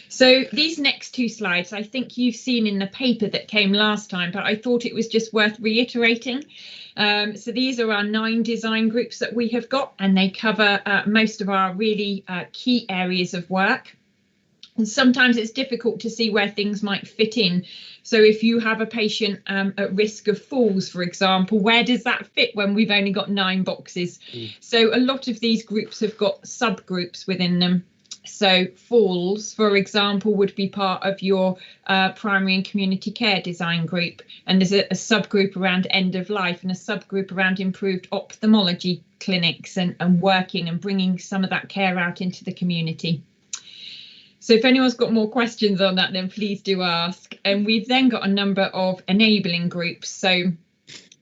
So these next two slides, I think you've seen in the paper that came last time, but I thought it was just worth reiterating. So these are our 9 design groups that we have got, and they cover most of our really key areas of work. And sometimes it's difficult to see where things might fit in. So if you have a patient at risk of falls, for example, where does that fit when we've only got 9 boxes? So a lot of these groups have got subgroups within them. So falls, for example, would be part of your primary and community care design group. And there's a subgroup around end of life and a subgroup around improved ophthalmology clinics and working and bringing some of that care out into the community. So if anyone's got more questions on that, then please do ask. And we've then got a number of enabling groups. So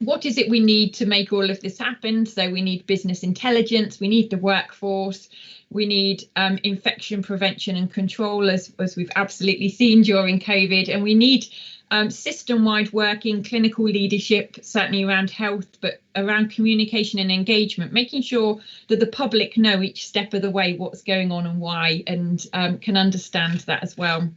what is it we need to make all of this happen? So we need business intelligence, we need the workforce, we need infection prevention and control, as we've absolutely seen during COVID, and we need system-wide working, clinical leadership, certainly around health, but around communication and engagement, making sure that the public know each step of the way what's going on and why, and can understand that as well.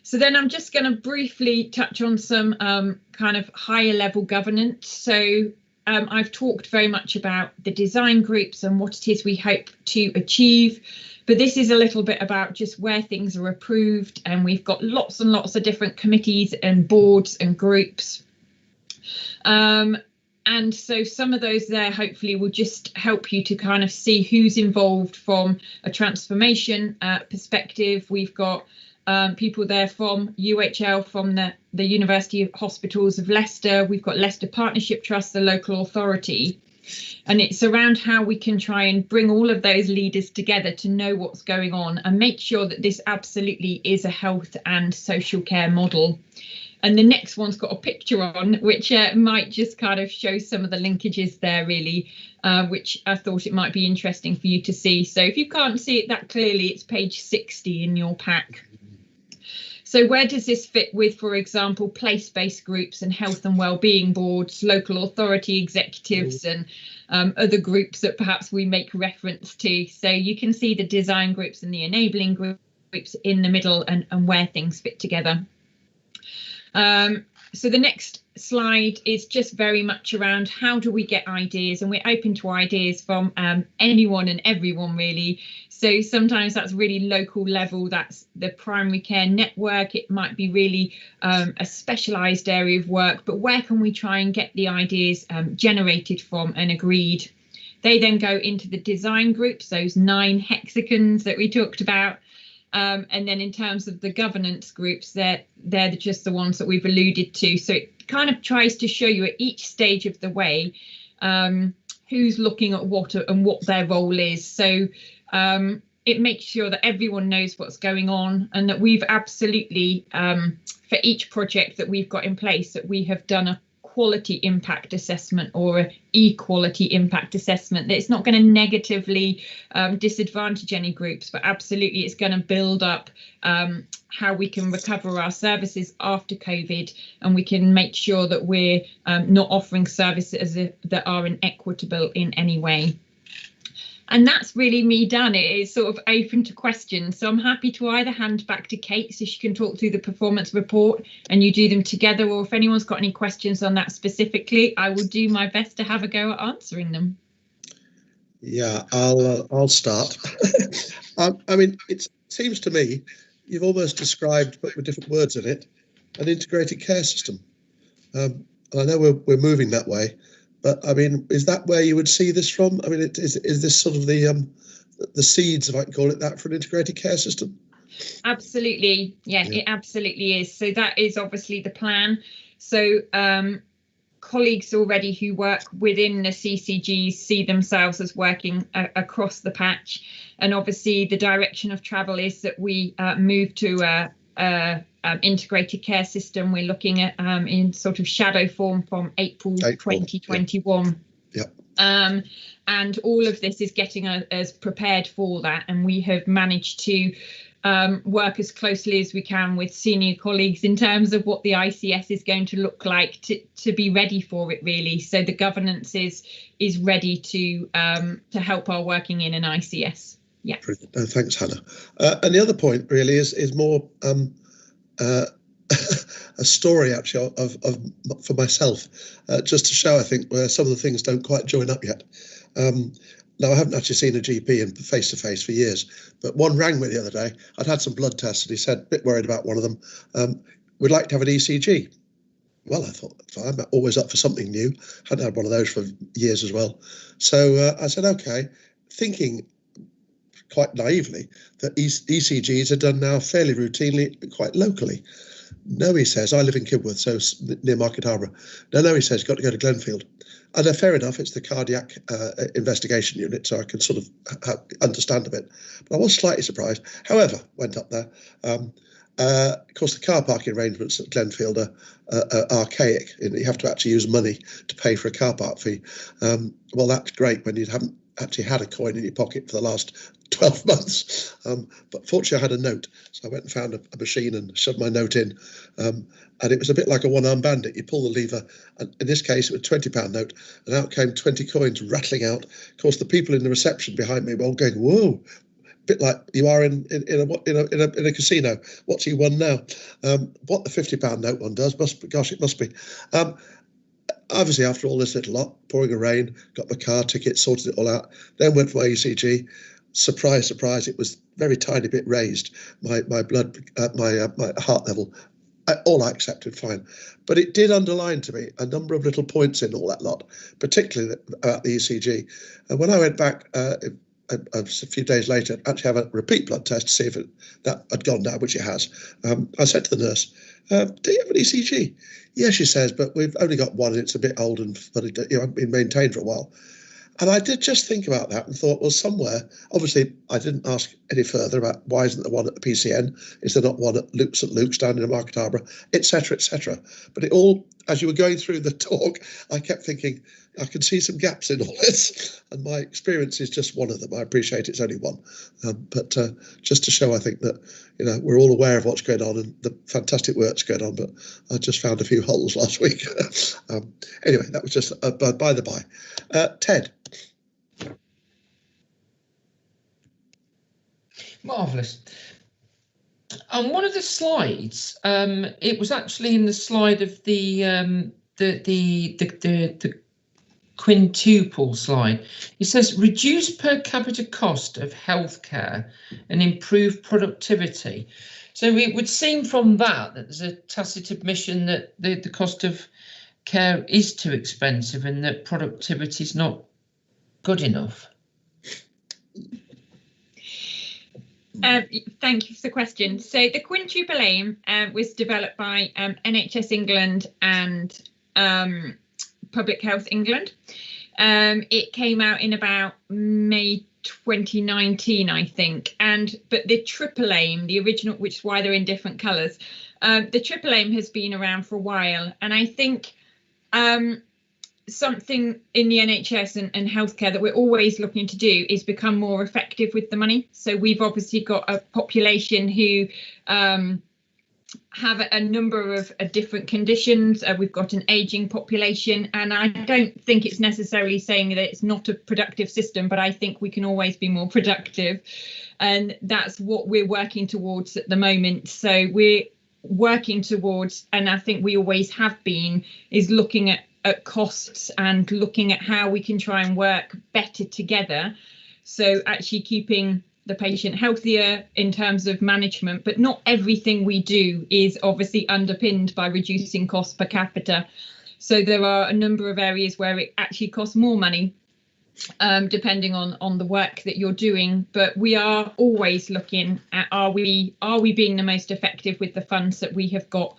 So then I'm just going to briefly touch on some kind of higher level governance. So I've talked very much about the design groups and what it is we hope to achieve. But this is a little bit about just where things are approved. And we've got lots and lots of different committees and boards and groups. And so some of those there hopefully will just help you to kind of see who's involved from a transformation perspective. We've got people there from UHL, from the University Hospitals of Leicester. We've got Leicester Partnership Trust, the local authority. And it's around how we can try and bring all of those leaders together to know what's going on and make sure that this absolutely is a health and social care model. And the next one's got a picture on, which might just kind of show some of the linkages there, really, which I thought it might be interesting for you to see. So if you can't see it that clearly, it's page 60 in your pack. So where does this fit with, for example, place-based groups and health and wellbeing boards, local authority executives and other groups that perhaps we make reference to? So you can see the design groups and the enabling groups in the middle and where things fit together. So the next slide is just very much around how do we get ideas, and we're open to ideas from anyone and everyone really. So sometimes that's really local level, that's the primary care network, it might be really a specialised area of work, but where can we try and get the ideas generated from and agreed? They then go into the design groups, those 9 hexagons that we talked about. And then in terms of the governance groups, they're just the ones that we've alluded to. So it kind of tries to show you at each stage of the way who's looking at what and what their role is. So it makes sure that everyone knows what's going on, and that we've absolutely, for each project that we've got in place, that we have done a quality impact assessment or an equality impact assessment. That it's not going to negatively disadvantage any groups, but absolutely it's going to build up how we can recover our services after COVID, and we can make sure that we're not offering services that are inequitable in any way. And that's really me done. It is sort of open to questions. So I'm happy to either hand back to Kate so she can talk through the performance report and you do them together, or if anyone's got any questions on that specifically, I will do my best to have a go at answering them. Yeah, I'll start. I mean, it seems to me you've almost described, but with different words in it, an integrated care system. And I know we're moving that way. But I mean, is that where you would see this from? I mean, is this sort of the seeds, if I can call it that, for an integrated care system? Absolutely. Yeah, it absolutely is. So that is obviously the plan. So colleagues already who work within the CCGs see themselves as working across the patch. And obviously the direction of travel is that we move to integrated care system. We're looking at in sort of shadow form from April 2021. And all of this is getting us prepared for that, and we have managed to work as closely as we can with senior colleagues in terms of what the ICS is going to look like to be ready for it, really. So the governance is ready to help our working in an ICS. Yeah. No, thanks, Hannah. And the other point really is more a story actually of for myself, just to show, I think, where some of the things don't quite join up yet. Now, I haven't actually seen a GP in face-to-face for years, but one rang me the other day. I'd had some blood tests and he said, a bit worried about one of them, we'd like to have an ECG. Well, I thought, fine, I'm always up for something new. Hadn't had one of those for years as well. So I said, okay, thinking quite naively, that ECGs are done now fairly routinely, quite locally. No, he says, I live in Kibworth, so near Market Harbour. No, he says, got to go to Glenfield. And fair enough, it's the cardiac investigation unit, so I can sort of understand a bit. But I was slightly surprised. However, went up there. Of course, the car parking arrangements at Glenfield are archaic. You have to actually use money to pay for a car park fee. Well, that's great when you haven't actually had a coin in your pocket for the last 12 months. But fortunately, I had a note. So I went and found a machine and shoved my note in. And it was a bit like a one-armed bandit. You pull the lever, and in this case, it was a £20 note, and out came 20 coins rattling out. Of course, the people in the reception behind me were all going, whoa. Bit like you are in a casino. What's he won now? What the £50 note one does it must be. Obviously, after all this little lot, pouring a rain, got my car ticket, sorted it all out. Then went for my ECG. Surprise, surprise! It was very tiny bit raised. My blood, my heart level. All I accepted, fine. But it did underline to me a number of little points in all that lot, particularly about the ECG. And when I went back a few days later, actually have a repeat blood test to see if that had gone down, which it has. I said to the nurse, do you have an ECG? Yeah, she says, but we've only got one and it's a bit old but it hasn't been maintained for a while. And I did just think about that and thought, well, somewhere, obviously, I didn't ask any further about why isn't there one at the PCN? Is there not one at St Luke's down in Market Harbour, etc., etc. But it all, as you were going through the talk, I kept thinking, I can see some gaps in all this, and my experience is just one of them. I appreciate it's only one, but just to show, I think that we're all aware of what's going on and the fantastic work's going on. But I just found a few holes last week. Anyway, that was just by the by. Ted. Marvellous. On one of the slides, it was actually in the slide of the quintuple slide. It says reduce per capita cost of healthcare and improve productivity. So it would seem from that there's a tacit admission that the cost of care is too expensive and that productivity is not good enough. Thank you for the question. So the quintuple aim was developed by NHS England and Public Health England. It came out in about May 2019, I think. But the triple aim, the original, which is why they're in different colours, the triple aim has been around for a while, and I think something in the NHS and healthcare that we're always looking to do is become more effective with the money. So we've obviously got a population who have a number of different conditions. We've got an aging population, and I don't think it's necessarily saying that it's not a productive system, but I think we can always be more productive, and that's what we're working towards at the moment. So we're working towards, and I think we always have been, is looking at costs and looking at how we can try and work better together. So actually keeping the patient healthier in terms of management, but not everything we do is obviously underpinned by reducing cost per capita. So there are a number of areas where it actually costs more money, depending on the work that you're doing. But we are always looking at, are we being the most effective with the funds that we have got,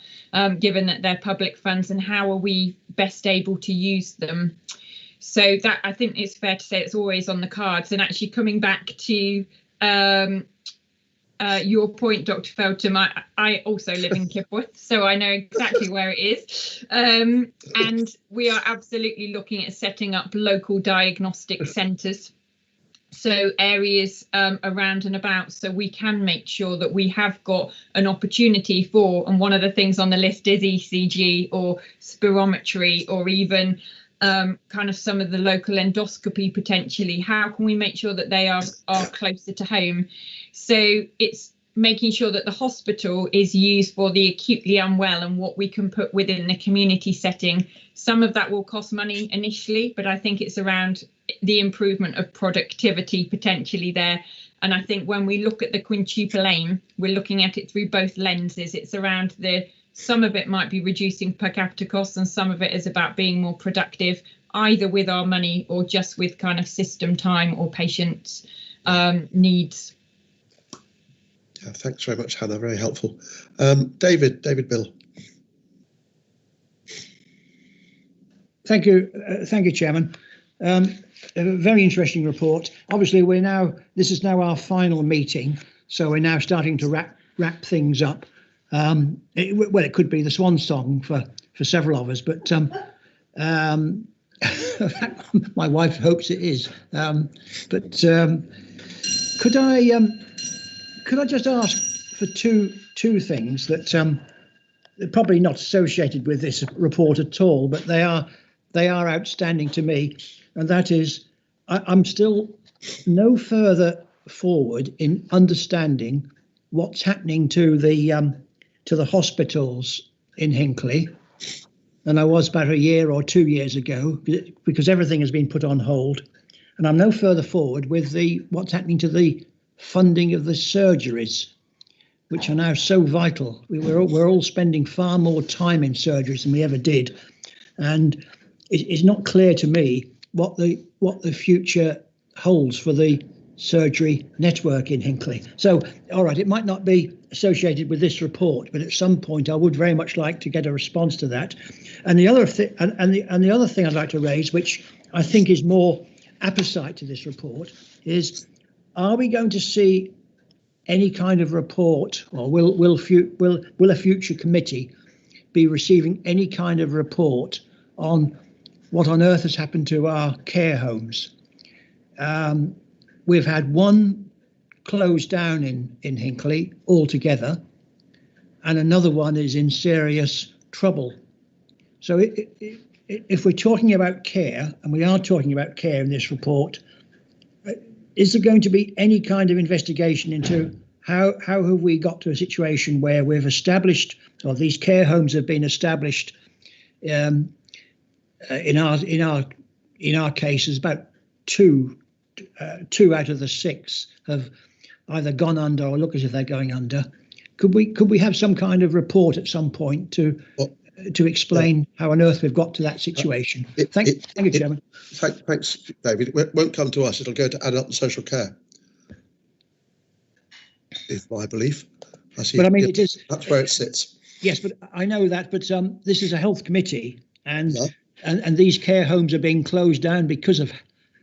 given that they're public funds, and how are we best able to use them? So that, I think it's fair to say, it's always on the cards. And actually coming back to your point, Dr. Feltham, I also live in Kibworth, so I know exactly where it is. And we are absolutely looking at setting up local diagnostic centres, so areas around and about, so we can make sure that we have got an opportunity for, and one of the things on the list is ECG or spirometry, or even kind of some of the local endoscopy potentially. How can we make sure that they are closer to home? So it's making sure that the hospital is used for the acutely unwell and what we can put within the community setting. Some of that will cost money initially, but I think it's around the improvement of productivity potentially there. And I think when we look at the quintuple aim, we're looking at it through both lenses. It's around some of it might be reducing per capita costs, and some of it is about being more productive, either with our money or just with kind of system time or patients needs. Yeah, thanks very much, Hannah. Very helpful. David Bill. Thank you, Chairman. A very interesting report. Obviously, this is now our final meeting, so we're now starting to wrap things up. It could be the swan song for several of us, but my wife hopes it is. Could I just ask for two things that they're probably not associated with this report at all, but they are outstanding to me, and that is I'm still no further forward in understanding what's happening to the hospitals in Hinckley than I was about a year or 2 years ago, because everything has been put on hold, and I'm no further forward with what's happening to the funding of the surgeries, which are now so vital. We're all spending far more time in surgeries than we ever did, and it's not clear to me what the future holds for the surgery network in Hinckley. So, all right, it might not be associated with this report, but at some point I would very much like to get a response to that. And the other thing, and the other thing I'd like to raise, which I think is more apposite to this report, is: are we going to see any kind of report, or will a future committee be receiving any kind of report on what on earth has happened to our care homes? We've had one closed down in Hinckley altogether, and another one is in serious trouble. So if we're talking about care, and we are talking about care in this report, is there going to be any kind of investigation into how have we got to a situation where we've established, or these care homes have been established? In our cases, about two out of the 6 have either gone under or look as if they're going under. Could we have some kind of report at some point to explain how on earth we've got to that situation? Thank you, Chairman. Thanks, David. It won't come to us. It'll go to adult and social care, is my belief. But I mean, it is. That's where it sits. Yes, but I know that. But this is a health committee, and these care homes are being closed down because of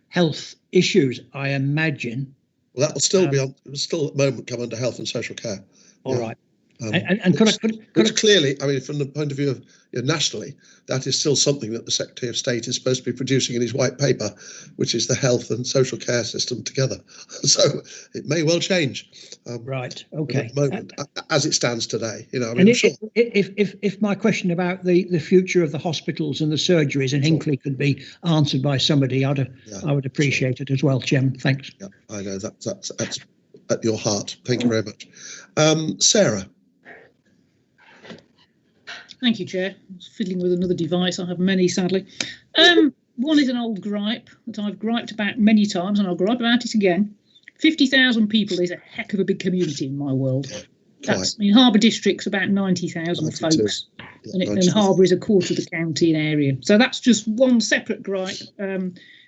health issues, I imagine. Well, that'll still be on. It'll still at the moment come under health and social care. All right. And could clearly, I mean, from the point of view of nationally, that is still something that the Secretary of State is supposed to be producing in his white paper, which is the health and social care system together. So it may well change. Right. Okay. At the moment, as it stands today, I mean, and if my question about the future of the hospitals and the surgeries in Hinckley could be answered by somebody, I would appreciate it as well, Chairman. Thanks. Yeah, I know that's at your heart. Thank you very much, Sarah. Thank you, Chair. I was fiddling with another device. I have many, sadly. One is an old gripe that I've griped about many times, and I'll gripe about it again. 50,000 people is a heck of a big community in my world. I mean, Harbour District's about 90,000 folks, and Harbour is a quarter of the county in area. So that's just one separate gripe.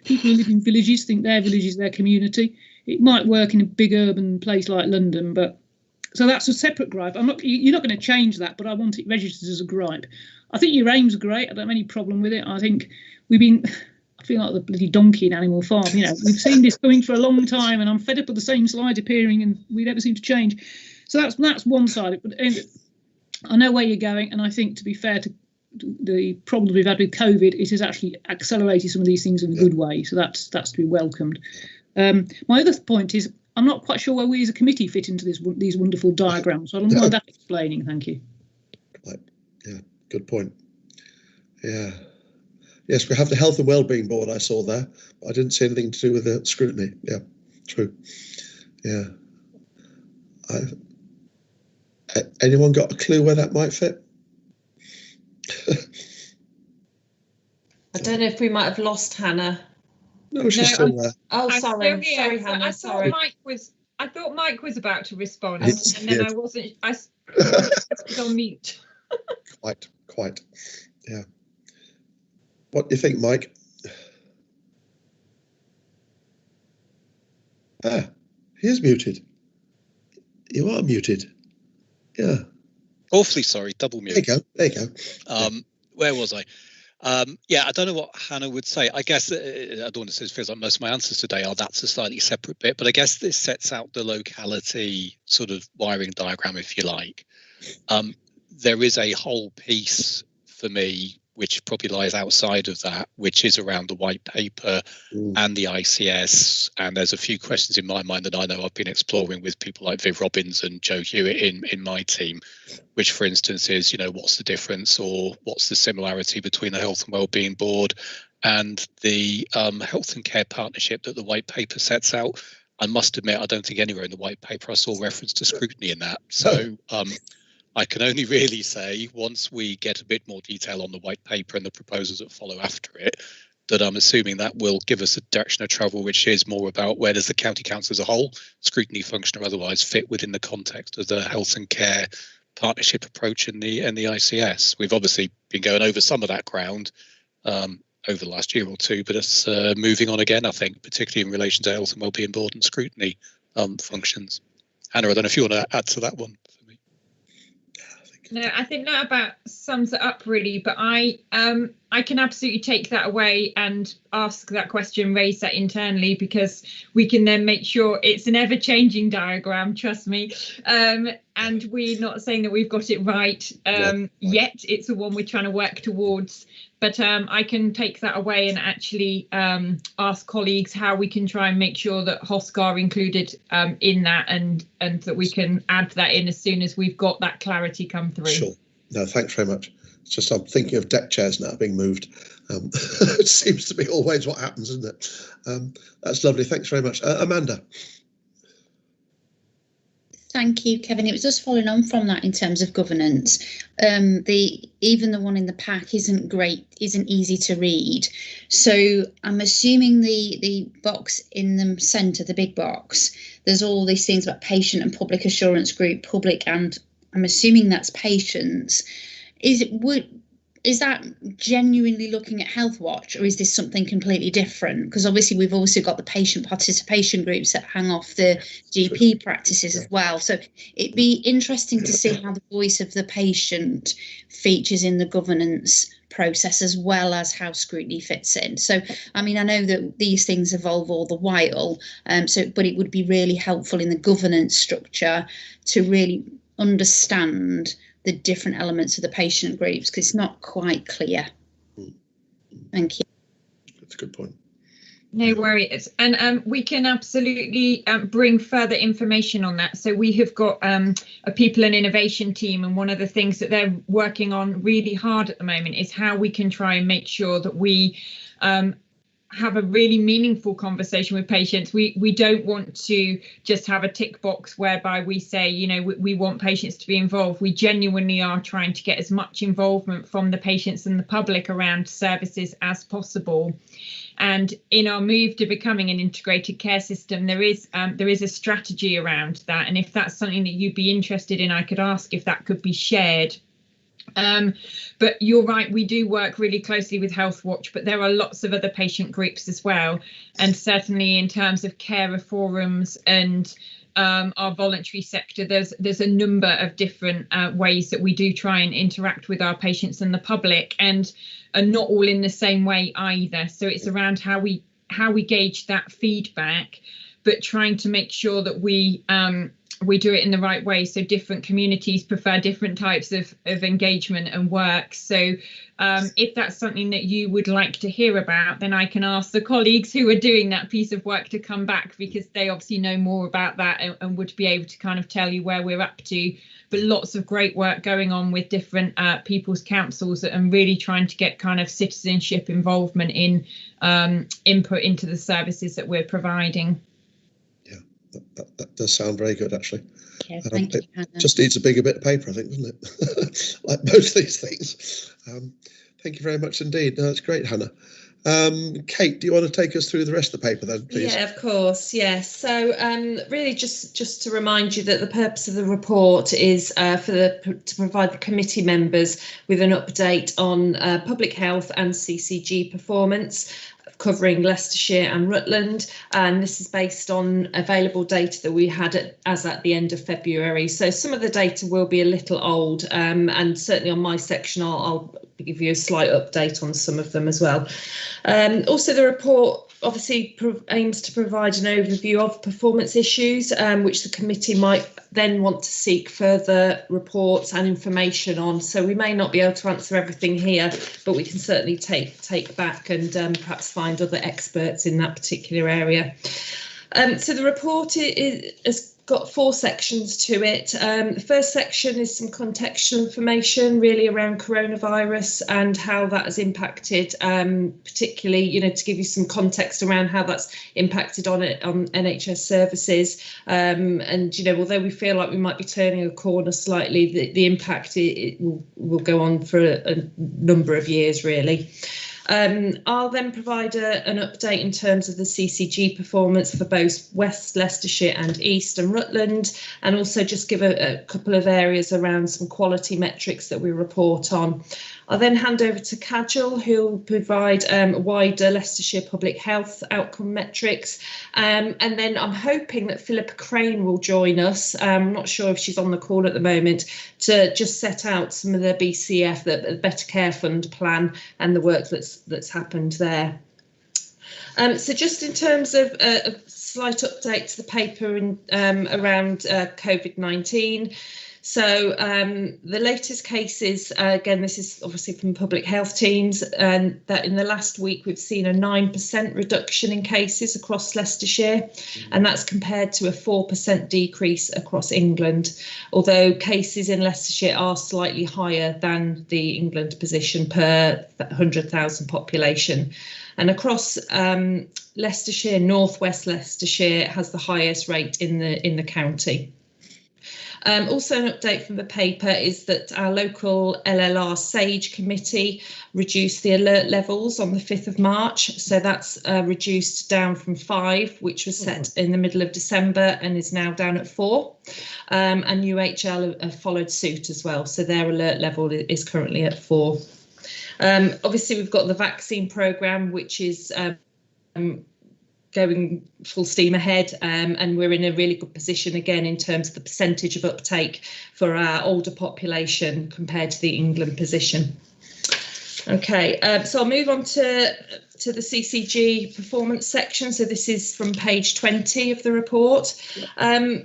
People who live in villages think their village is their community. It might work in a big urban place like London, but so that's a separate gripe. You're not going to change that, but I want it registered as a gripe. I think your aims are great. I don't have any problem with it. I think I feel like the bloody donkey in Animal Farm. We've seen this coming for a long time, and I'm fed up with the same slide appearing, and we never seem to change. So that's one side. But I know where you're going, and I think, to be fair to the problems we've had with COVID, it has actually accelerated some of these things in a good way. So that's to be welcomed. My other point is, I'm not quite sure where we as a committee fit into these wonderful diagrams. So I don't mind that explaining. Thank you. Right. Yeah, good point. Yeah. Yes, we have the Health and Wellbeing Board I saw there, but I didn't see anything to do with the scrutiny. Yeah, true. Yeah. Anyone got a clue where that might fit? I don't know if we might have lost Hannah. No, she's still there. Oh, sorry, Hannah. I thought Mike was about to respond, and then I wasn't. I was on mute. Quite. Yeah. What do you think, Mike? He is muted. You are muted. Yeah. Awfully sorry, double mute. There you go. Where was I? Yeah, I don't know what Hannah would say. I guess I don't want to say it feels like most of my answers today are that's a slightly separate bit, but I guess this sets out the locality sort of wiring diagram, if you like. There is a whole piece for me which probably lies outside of that, which is around the white paper and the ICS. And there's a few questions in my mind that I know I've been exploring with people like Viv Robbins and Joe Hewitt in my team, which, for instance, is, what's the difference or what's the similarity between the Health and Wellbeing Board and the Health and Care Partnership that the white paper sets out. I must admit, I don't think anywhere in the white paper I saw reference to scrutiny in that. So I can only really say once we get a bit more detail on the white paper and the proposals that follow after it, that I'm assuming that will give us a direction of travel, which is more about where does the county council as a whole, scrutiny function or otherwise, fit within the context of the health and care partnership approach and the ICS. We've obviously been going over some of that ground over the last year or two, but it's moving on again, I think, particularly in relation to Health and Wellbeing Board and scrutiny functions. Hannah, I don't know if you want to add to that one. No, I think that about sums it up really, but I can absolutely take that away and ask that question, raise that internally, because we can then make sure it's an ever-changing diagram, trust me, and we're not saying that we've got it right yet. It's the one we're trying to work towards, but I can take that away and actually ask colleagues how we can try and make sure that HOSC are included in that, and that we can add that in as soon as we've got that clarity come through. Sure. No, thanks very much. It's just I'm thinking of deck chairs now being moved. It seems to be always what happens, isn't it? That's lovely. Thanks very much. Amanda. Thank you, Kevin. It was just following on from that in terms of governance. Even the one in the pack isn't great, isn't easy to read. So I'm assuming the box in the centre, the big box, there's all these things about patient and public assurance group, public, and I'm assuming that's patients. Is that genuinely looking at Health Watch, or is this something completely different? Because obviously we've also got the patient participation groups that hang off the GP practices as well. So it'd be interesting to see how the voice of the patient features in the governance process, as well as how scrutiny fits in. So, I mean, I know that these things evolve all the while, but it would be really helpful in the governance structure to really understand the different elements of the patient groups, because it's not quite clear. Thank you. That's a good point. No worries, and we can absolutely bring further information on that. So we have got a people and innovation team, and one of the things that they're working on really hard at the moment is how we can try and make sure that we have a really meaningful conversation with patients. We don't want to just have a tick box whereby we say, we want patients to be involved. We genuinely are trying to get as much involvement from the patients and the public around services as possible. And in our move to becoming an integrated care system, there is a strategy around that. And if that's something that you'd be interested in, I could ask if that could be shared. But you're right, we do work really closely with Health Watch, but there are lots of other patient groups as well. And certainly in terms of carer forums and our voluntary sector, there's a number of different ways that we do try and interact with our patients and the public, and are not all in the same way either. So it's around how we gauge that feedback, but trying to make sure that we do it in the right way. So different communities prefer different types of engagement and work. So if that's something that you would like to hear about, then I can ask the colleagues who are doing that piece of work to come back, because they obviously know more about that and would be able to kind of tell you where we're up to. But lots of great work going on with different people's councils and really trying to get kind of citizenship involvement in input into the services that we're providing. That does sound very good, actually. Yeah, thank you, Hannah. Just needs a bigger bit of paper, I think, doesn't it? Like most of these things. Thank you very much indeed. No, that's great, Hannah. Kate, do you want to take us through the rest of the paper then, please? Yeah, of course. Yes. So really just to remind you that the purpose of the report is to provide the committee members with an update on public health and CCG performance. covering Leicestershire and Rutland, and this is based on available data that we had as at the end of February. So some of the data will be a little old, and certainly on my section I'll give you a slight update on some of them as well. Also, the report obviously aims to provide an overview of performance issues, which the committee might then want to seek further reports and information on. So we may not be able to answer everything here, but we can certainly take back and perhaps find other experts in that particular area. So the report has got 4 sections to it. The first section is some contextual information really around coronavirus and how that has impacted, particularly, you know, to give you some context around how that's impacted on NHS services. And, you know, although we feel like we might be turning a corner slightly, the impact it will go on for a number of years, really. I'll then provide an update in terms of the CCG performance for both West Leicestershire and East and Rutland, and also just give a couple of areas around some quality metrics that we report on. I'll then hand over to Kajal, who'll provide wider Leicestershire public health outcome metrics. And then I'm hoping that Philippa Crane will join us. I'm not sure if she's on the call at the moment, to just set out some of the BCF, the Better Care Fund plan, and the work that's happened there. So just in terms of a slight update to the paper around COVID-19. So the latest cases, again, this is obviously from public health teams, and that in the last week we've seen a 9% reduction in cases across Leicestershire, and that's compared to a 4% decrease across England, although cases in Leicestershire are slightly higher than the England position per 100,000 population. And across Leicestershire, northwest Leicestershire has the highest rate in the county. Also an update from the paper is that our local LLR SAGE committee reduced the alert levels on the 5th of March. So that's reduced down from 5, which was set in the middle of December, and is now down at 4. And UHL have followed suit as well. So their alert level is currently at 4. Obviously, we've got the vaccine programme, which is going full steam ahead, and we're in a really good position again in terms of the percentage of uptake for our older population compared to the England position. Okay, so I'll move on to the CCG performance section. So this is from page 20 of the report.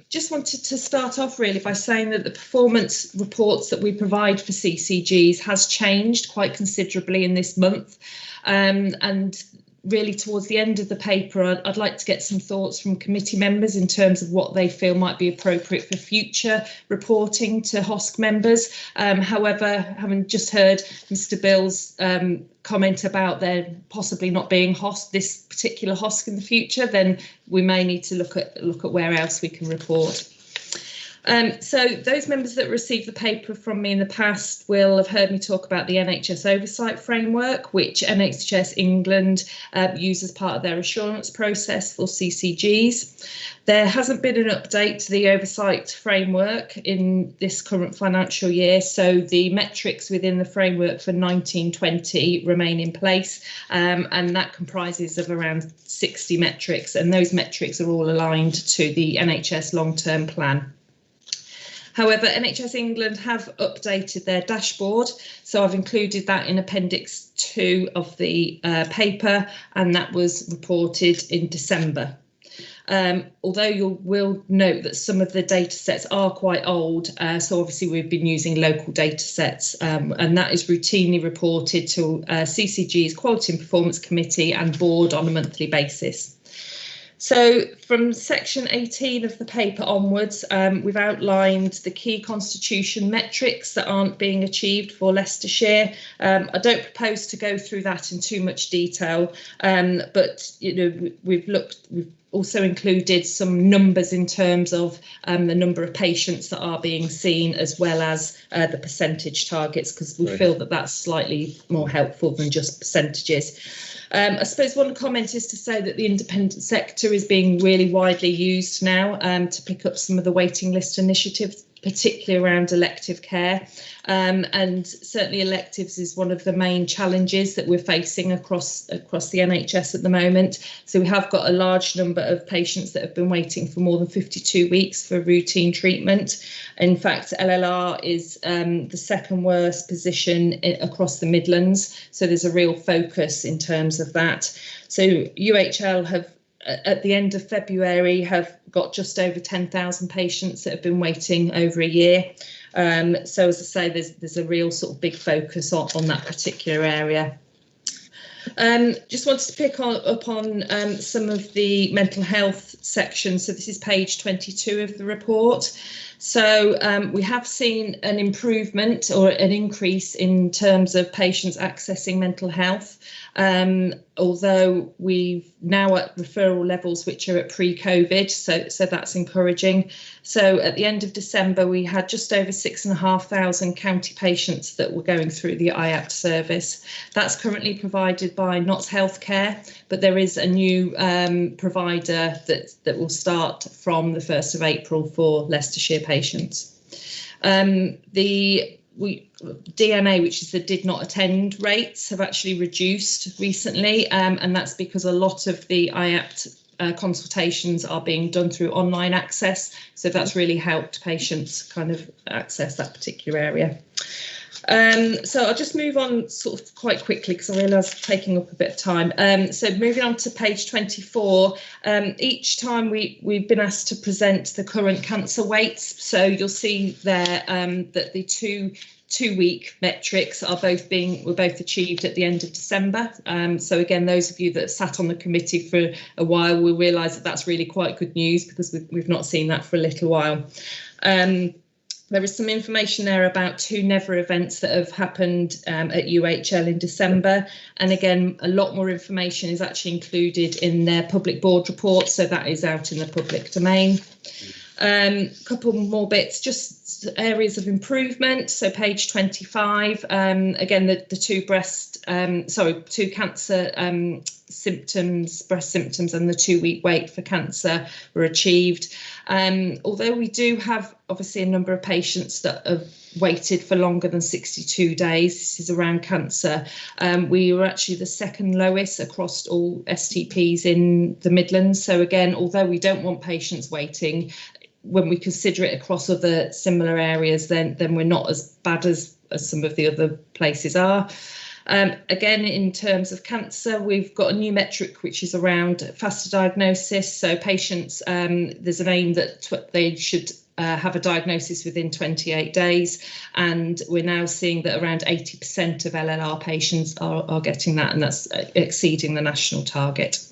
Just wanted to start off really by saying that the performance reports that we provide for CCGs has changed quite considerably in this month, and really towards the end of the paper, I'd like to get some thoughts from committee members in terms of what they feel might be appropriate for future reporting to HOSC members. However, having just heard Mr. Bill's comment about there possibly not being this particular HOSC in the future, then we may need to look at where else we can report. So those members that received the paper from me in the past will have heard me talk about the NHS oversight framework, which NHS England use as part of their assurance process for CCGs. There hasn't been an update to the oversight framework in this current financial year, so the metrics within the framework for 1920 remain in place, and that comprises of around 60 metrics, and those metrics are all aligned to the NHS long-term plan. However, NHS England have updated their dashboard, so I've included that in Appendix 2 of the paper, and that was reported in December. Although you will note that some of the data sets are quite old, so obviously we've been using local data sets, and that is routinely reported to CCG's Quality and Performance Committee and Board on a monthly basis. So from section 18 of the paper onwards, we've outlined the key constitution metrics that aren't being achieved for Leicestershire. I don't propose to go through that in too much detail, but we've also included some numbers in terms of the number of patients that are being seen, as well as the percentage targets, because we feel that that's slightly more helpful than just percentages. I suppose one comment is to say that the independent sector is being really widely used now to pick up some of the waiting list initiatives particularly around elective care. And certainly electives is one of the main challenges that we're facing across the NHS at the moment. So we have got a large number of patients that have been waiting for more than 52 weeks for routine treatment. In fact, LLR is the second worst position across the Midlands. So there's a real focus in terms of that. So UHL have, at the end of February, have got just over 10,000 patients that have been waiting over a year. So as I say, there's a real sort of big focus on that particular area. Just wanted to pick up on some of the mental health sections. So this is page 22 of the report. So we have seen an improvement or an increase in terms of patients accessing mental health, although we've now at referral levels which are at pre-COVID, so that's encouraging. So at the end of December, we had just over 6,500 county patients that were going through the IAPT service. That's currently provided by Notts Healthcare, but there is a new provider that will start from the 1st of April for Leicestershire patients. DNA, which is the did not attend rates, have actually reduced recently, and that's because a lot of the IAPT consultations are being done through online access, so that's really helped patients kind of access that particular area. So I'll just move on sort of quite quickly because I realise I'm taking up a bit of time. So moving on to page 24, each time we've been asked to present the current cancer weights. So you'll see there that the two-week metrics are were both achieved at the end of December. So again, those of you that sat on the committee for a while will realise that that's really quite good news because we've not seen that for a little while. There is some information there about 2 Never events that have happened at UHL in December. And again, a lot more information is actually included in their public board report. So that is out in the public domain. A couple more bits, just areas of improvement. So page 25, again, the 2 cancer symptoms, breast symptoms, and the 2-week wait for cancer were achieved. Although we do have obviously a number of patients that have waited for longer than 62 days, this is around cancer, we were actually the second lowest across all STPs in the Midlands. So again, although we don't want patients waiting, when we consider it across other similar areas, then we're not as bad as some of the other places are. Again, in terms of cancer, we've got a new metric which is around faster diagnosis. So patients, there's an aim that they should have a diagnosis within 28 days. And we're now seeing that around 80% of LLR patients are getting that, and that's exceeding the national target.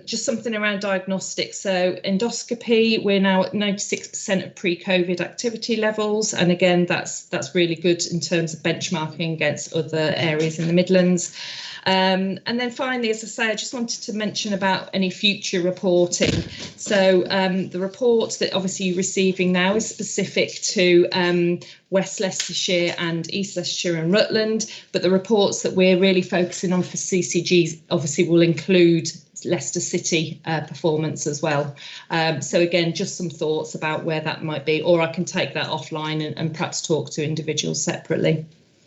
Just something around diagnostics. So endoscopy, we're now at 96% of pre-COVID activity levels. And again, that's really good in terms of benchmarking against other areas in the Midlands. And then finally, as I say, I just wanted to mention about any future reporting. So the report that obviously you're receiving now is specific to West Leicestershire and East Leicestershire and Rutland, but the reports that we're really focusing on for CCGs obviously will include Leicester City performance as well. So again, just some thoughts about where that might be, or I can take that offline and perhaps talk to individuals separately.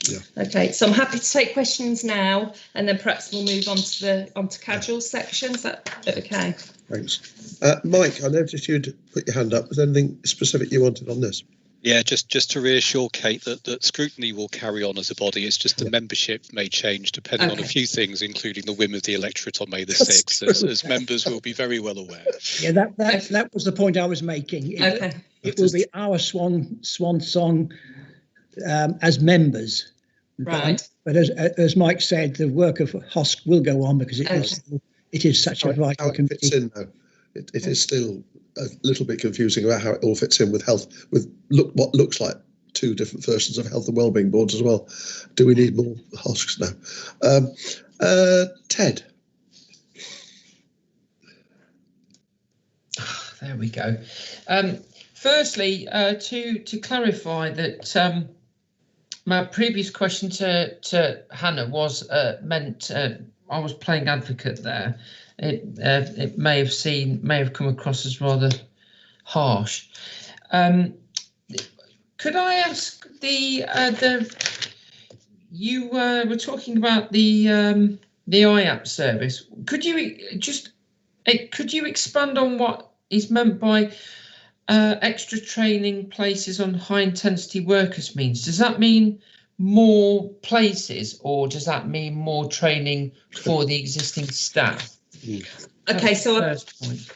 Yeah. Okay, so I'm happy to take questions now, and then perhaps we'll move on to casual section. Is that okay? Thanks. Mike, I noticed you'd put your hand up. Was there anything specific you wanted on this? Yeah, just to reassure Kate that scrutiny will carry on as a body. It's just the membership may change depending on a few things, including the whim of the electorate on May the 6th, as members will be members aware. Yeah, that was the point I was making. It will be our swan song as members. Right. But as Mike said, the work of HOSC will go on because it is such a vital committee. Fits in, though. It is still a little bit confusing about how it all fits in with health, with what looks like 2 different versions of health and wellbeing boards as well. Do we need more HOSCs now? Ted. There we go. Firstly, to clarify that my previous question to Hannah was meant I was playing advocate there. It may have come across as rather harsh. Could I ask you were talking about the IAP service. Could you expand on what is meant by extra training places on high intensity workers means? Does that mean more places, or does that mean more training for the existing staff? Okay, so first point.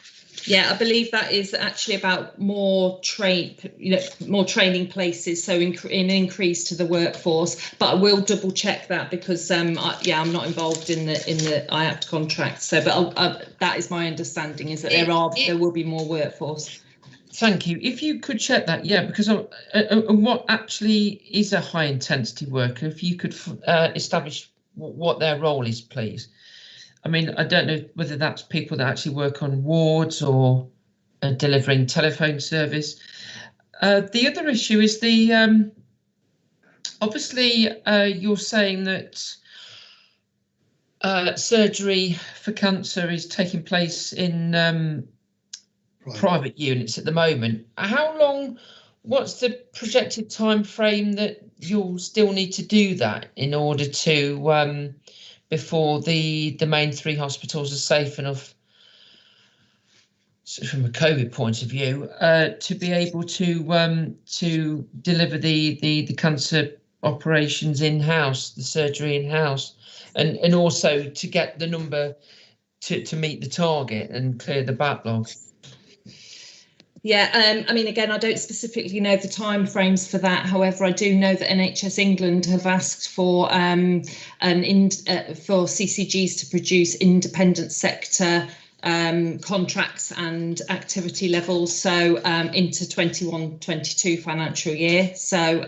Yeah, I believe that is actually about more training places, so an increase to the workforce. But I will double check that because I'm not involved in the IAPT contract. So, but that is my understanding, is that there will be more workforce. Thank you. If you could check that, yeah, because what actually is a high intensity worker? If you could establish what their role is, please. I mean, I don't know whether that's people that actually work on wards or delivering telephone service. The other issue is the obviously you're saying that surgery for cancer is taking place in private units at the moment. How long? What's the projected time frame that you'll still need to do that in order to before the main 3 hospitals are safe enough, so from a COVID point of view, to be able to deliver the cancer operations in-house, the surgery in-house, and also to get the number to meet the target and clear the backlog? Yeah, I mean, again, I don't specifically know the timeframes for that. However, I do know that NHS England have asked for for CCGs to produce independent sector contracts and activity levels, so into 21-22 financial year. So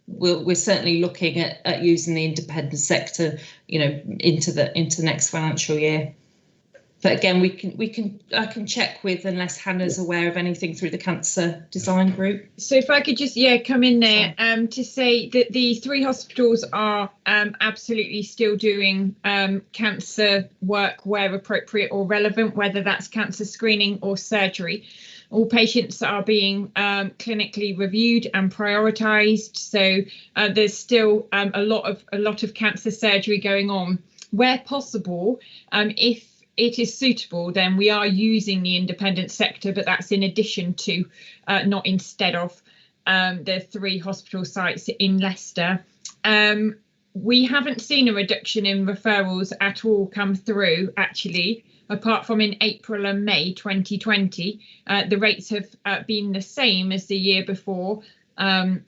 we're certainly looking at using the independent sector, into the next financial year. But again, I can check with, unless Hannah's aware of anything through the Cancer Design Group. So if I could just come in there to say that the 3 hospitals are absolutely still doing cancer work where appropriate or relevant, whether that's cancer screening or surgery. All patients are being clinically reviewed and prioritised. So there's still a lot of cancer surgery going on. Where possible, if it is suitable, then we are using the independent sector, but that's in addition to, not instead of, the 3 hospital sites in Leicester. We haven't seen a reduction in referrals at all come through, actually, apart from in April and May 2020. The rates have been the same as the year before, from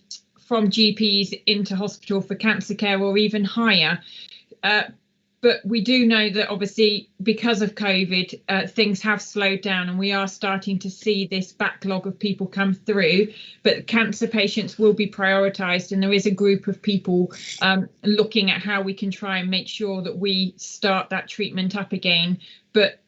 GPs into hospital for cancer care, or even higher. But we do know that obviously because of COVID, things have slowed down, and we are starting to see this backlog of people come through. But cancer patients will be prioritised, and there is a group of people looking at how we can try and make sure that we start that treatment up again. But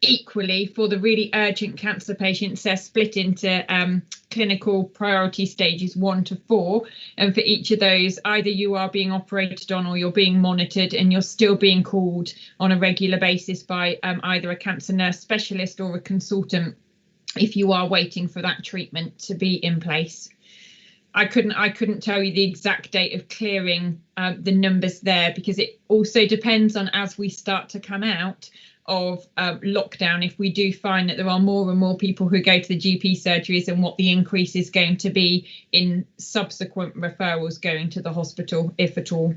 equally, for the really urgent cancer patients, they're split into clinical priority stages 1 to 4, and for each of those, either you are being operated on or you're being monitored, and you're still being called on a regular basis by either a cancer nurse specialist or a consultant if you are waiting for that treatment to be in place. I couldn't tell you the exact date of clearing the numbers there, because it also depends on, as we start to come out of lockdown, if we do find that there are more and more people who go to the GP surgeries, and what the increase is going to be in subsequent referrals going to the hospital, if at all.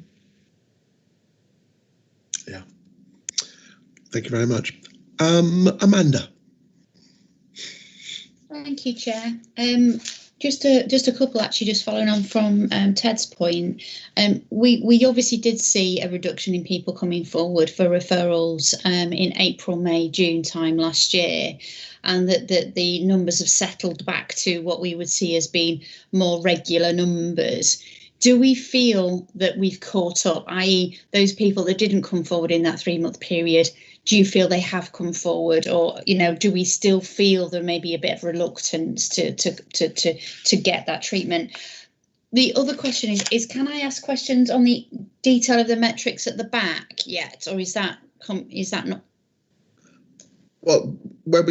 Yeah, thank you very much. Amanda. Thank you, Chair. Just a couple, actually, just following on from Ted's point. We obviously did see a reduction in people coming forward for referrals in April, May, June time last year, and that the numbers have settled back to what we would see as being more regular numbers. Do we feel that we've caught up, i.e. those people that didn't come forward in that 3-month period, do you feel they have come forward, or do we still feel there may be a bit of reluctance to get that treatment? The other question is can I ask questions on the detail of the metrics at the back yet, or is that not? Well, when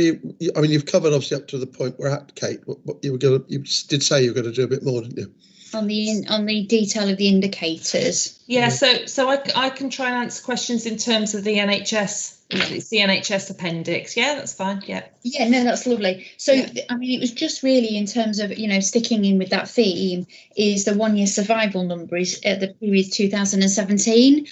I mean, you've covered obviously up to the point we're at, Kate. What you were going, you did say you were going to do a bit more, didn't you? On the detail of the indicators. Yeah, so I can try and answer questions in terms of the NHS. It's the NHS appendix. Yeah, that's fine. Yeah. Yeah, no, that's lovely. So, yeah. I mean, it was just really in terms of, sticking in with that theme, is the 1-year survival number is at the period 2017.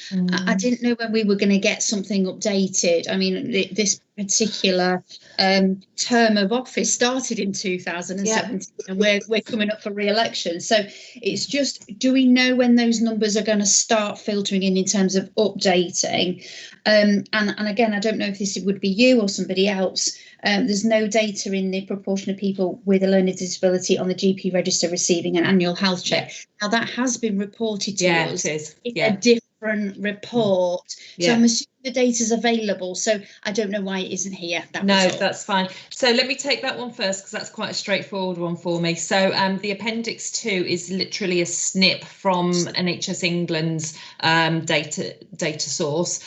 I didn't know when we were going to get something updated. I mean, this particular term of office started in 2017, and we're coming up for re-election. So it's just, do we know when those numbers are going to start filtering in terms of updating? And again, I don't know if this would be you or somebody else. There's no data in the proportion of people with a learning disability on the GP register receiving an annual health check. Now, that has been reported to us. It is. In a different report. So I'm assuming the data's available. So I don't know why it isn't here. That's fine. So let me take that one first, because that's quite a straightforward one for me. So the Appendix 2 is literally a snip from NHS England's data source.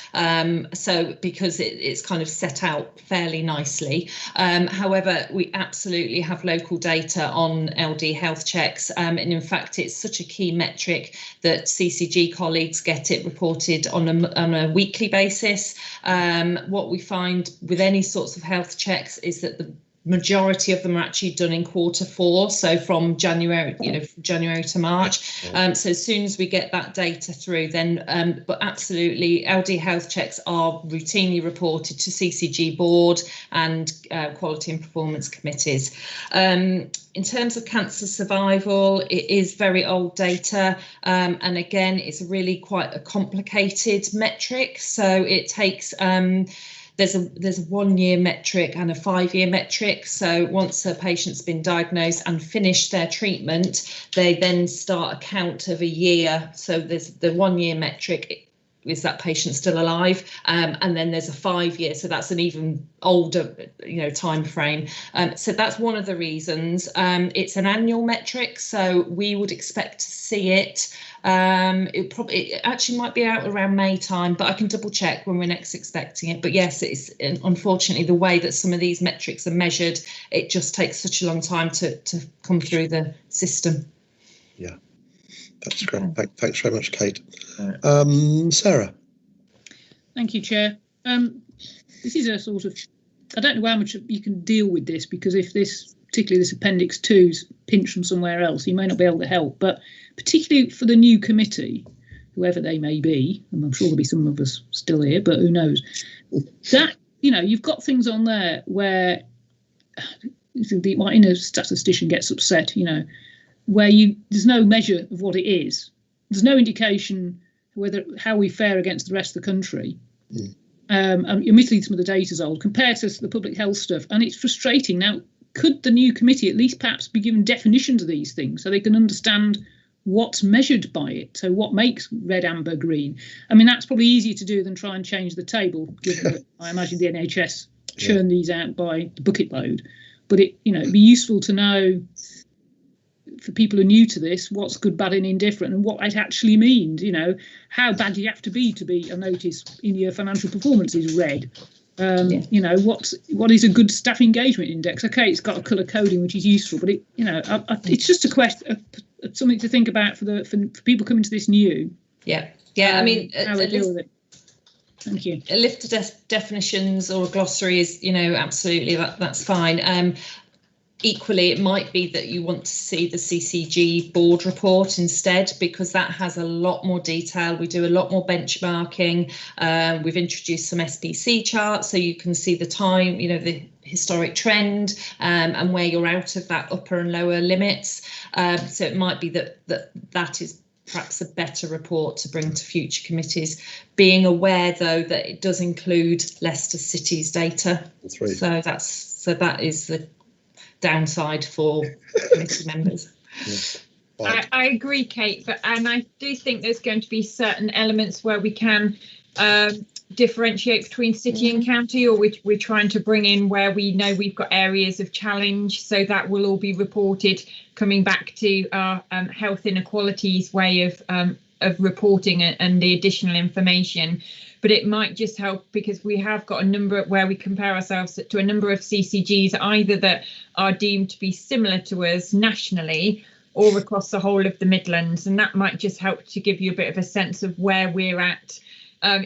So because it's kind of set out fairly nicely. However, we absolutely have local data on LD health checks. And in fact, it's such a key metric that CCG colleagues get it reported on a weekly basis. What we find with any sorts of health checks is that the majority of them are actually done in Q4, so from January, from January to March. So as soon as we get that data through, then, but absolutely, LD health checks are routinely reported to CCG board and quality and performance committees. In terms of cancer survival, it is very old data, and again, it's really quite a complicated metric. So it takes there's a 1-year metric and a 5-year metric. So once a patient's been diagnosed and finished their treatment, they then start a count of a year. So there's the 1-year metric. Is that patient still alive? And then there's a 5-year, so that's an even older, time frame. So that's one of the reasons. It's an annual metric, so we would expect to see it. It actually might be out around May time, but I can double check when we're next expecting it. But yes, it's unfortunately the way that some of these metrics are measured. It just takes such a long time to come through the system. Yeah. That's great. Thanks very much, Kate. Sarah. Thank you, Chair. This is a sort of, I don't know how much you can deal with this, because if this, particularly this Appendix 2's pinched from somewhere else, you may not be able to help. But particularly for the new committee, whoever they may be, and I'm sure there'll be some of us still here, but who knows, that, you've got things on there where the inner statistician gets upset, where there's no measure of what it is. There's no indication how we fare against the rest of the country. Admittedly, some of the data's old compared to the public health stuff, and it's frustrating. Now, could the new committee at least perhaps be given definitions of these things so they can understand what's measured by it? So what makes red, amber, green? I mean, that's probably easier to do than try and change the table, given that I imagine the NHS churn these out by the bucket load. But it'd be useful to know, for people who are new to this, what's good, bad and indifferent, and what it actually means. How bad you have to be I notice in your financial performance is red. What is a good staff engagement index? Okay, it's got a colour coding, which is useful, but it's just a question, something to think about for people coming to this new. I mean, how they deal with it. Thank you. A list of definitions or a glossary is, absolutely that's fine. Equally, it might be that you want to see the CCG board report instead, because that has a lot more detail. We do a lot more benchmarking. We've introduced some SPC charts so you can see the time, the historic trend, and where you're out of that upper and lower limits. So it might be that is perhaps a better report to bring to future committees, being aware though that it does include Leicester City's data. So that is the downside for committee members. I agree, Kate, and I do think there's going to be certain elements where we can differentiate between city and county, or we're trying to bring in where we know we've got areas of challenge. So that will all be reported, coming back to our health inequalities way of of reporting and the additional information. But it might just help because we have got a number where we compare ourselves to a number of CCGs, either that are deemed to be similar to us nationally or across the whole of the Midlands. And that might just help to give you a bit of a sense of where we're at,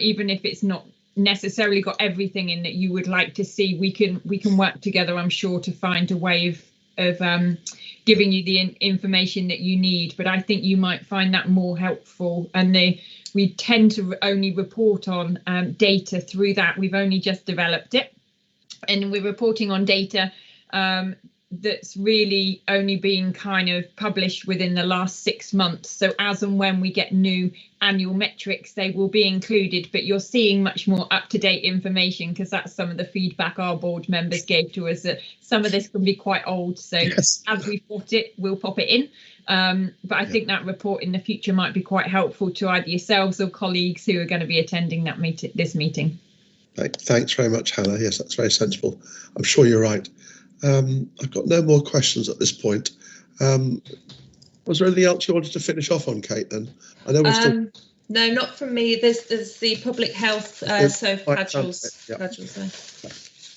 even if it's not necessarily got everything in that you would like to see. We can work together, I'm sure, to find a way of giving you the information that you need. But I think you might find that more helpful. And we tend to only report on data through that. We've only just developed it, and we're reporting on data that's really only been kind of published within the last 6 months. So as and when we get new annual metrics, they will be included, but you're seeing much more up-to-date information, because that's some of the feedback our board members gave to us, that some of this can be quite old. So yes, as we put it, we'll pop it in. But I think that report in the future might be quite helpful to either yourselves or colleagues who are going to be attending that this meeting. Thanks very much, Hannah. Yes, that's very sensible. I'm sure you're right. I've got no more questions at this point. Was there anything else you wanted to finish off on, Kate, then? I know we're still... No, not from me. There's the public health, so Padgel's there.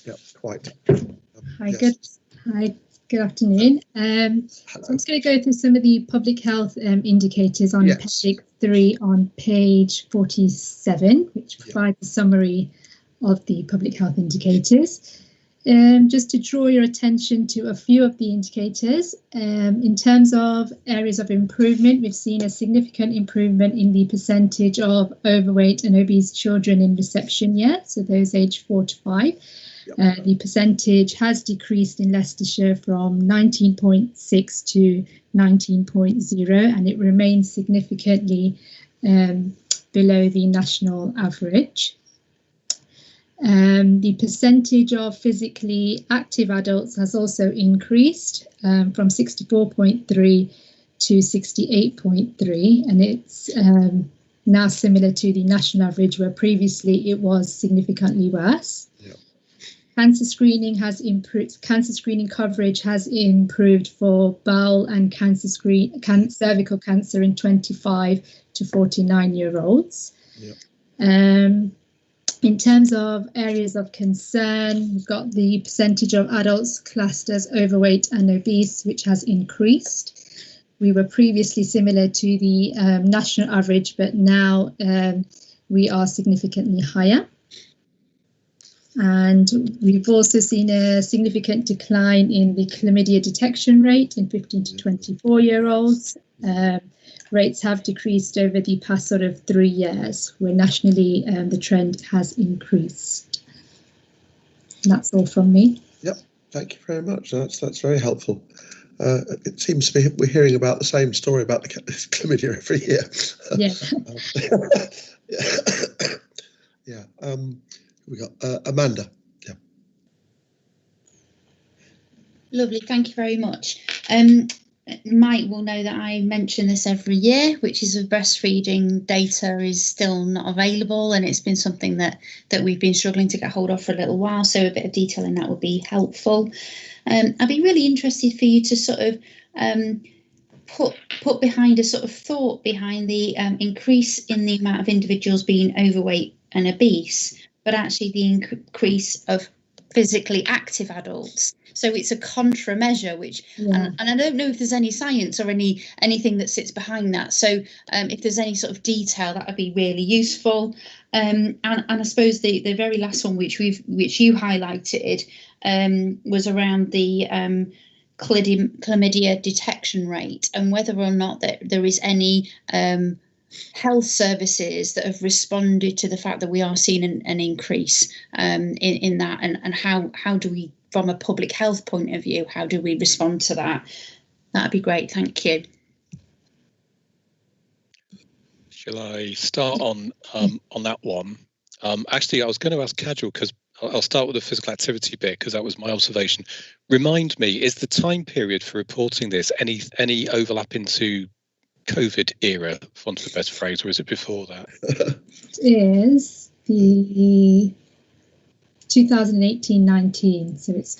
Yeah, quite. Hi, yes. Good afternoon. So I'm just going to go through some of the public health indicators on Appendix 3 on page 47, which provides a summary of the public health indicators. Just to draw your attention to a few of the indicators, in terms of areas of improvement, we've seen a significant improvement in the percentage of overweight and obese children in reception year, so those aged 4 to 5. The percentage has decreased in Leicestershire from 19.6 to 19.0, and it remains significantly below the national average. The percentage of physically active adults has also increased from 64.3 to 68.3, and it's now similar to the national average, where previously it was significantly worse. Cancer screening has improved. Cancer screening coverage has improved for bowel and cervical cancer in 25 to 49-year-olds. In terms of areas of concern, we've got the percentage of adults classed as overweight and obese, which has increased. We were previously similar to the national average, but now we are significantly higher. And we've also seen a significant decline in the chlamydia detection rate in 15 to 24-year-olds. Rates have decreased over the past sort of 3 years, where nationally the trend has increased. And that's all from me. Yep, thank you very much. That's very helpful. It seems to be we're hearing about the same story about the chlamydia every year. Yeah. We got Amanda. Yeah. Lovely, thank you very much. Mike will know that I mention this every year, which is breastfeeding data is still not available, and it's been something that we've been struggling to get hold of for a little while, so a bit of detail in that would be helpful. I'd be really interested for you to sort of put behind a sort of thought behind the increase in the amount of individuals being overweight and obese, but actually the increase of physically active adults. So it's a contra measure, which, and I don't know if there's any science or anything that sits behind that. So if there's any sort of detail, that would be really useful. And I suppose the very last one, which you highlighted, was around the chlamydia detection rate, and whether or not there is any health services that have responded to the fact that we are seeing an increase in that, and how do we, from a public health point of view, how do we respond to that? That'd be great, thank you. Shall I start on that one? Actually, I was going to ask Casual, because I'll start with the physical activity bit, because that was my observation. Remind me, is the time period for reporting this any overlap into COVID era, for want of the best phrase, or is it before that? It is the 2018-19, so it's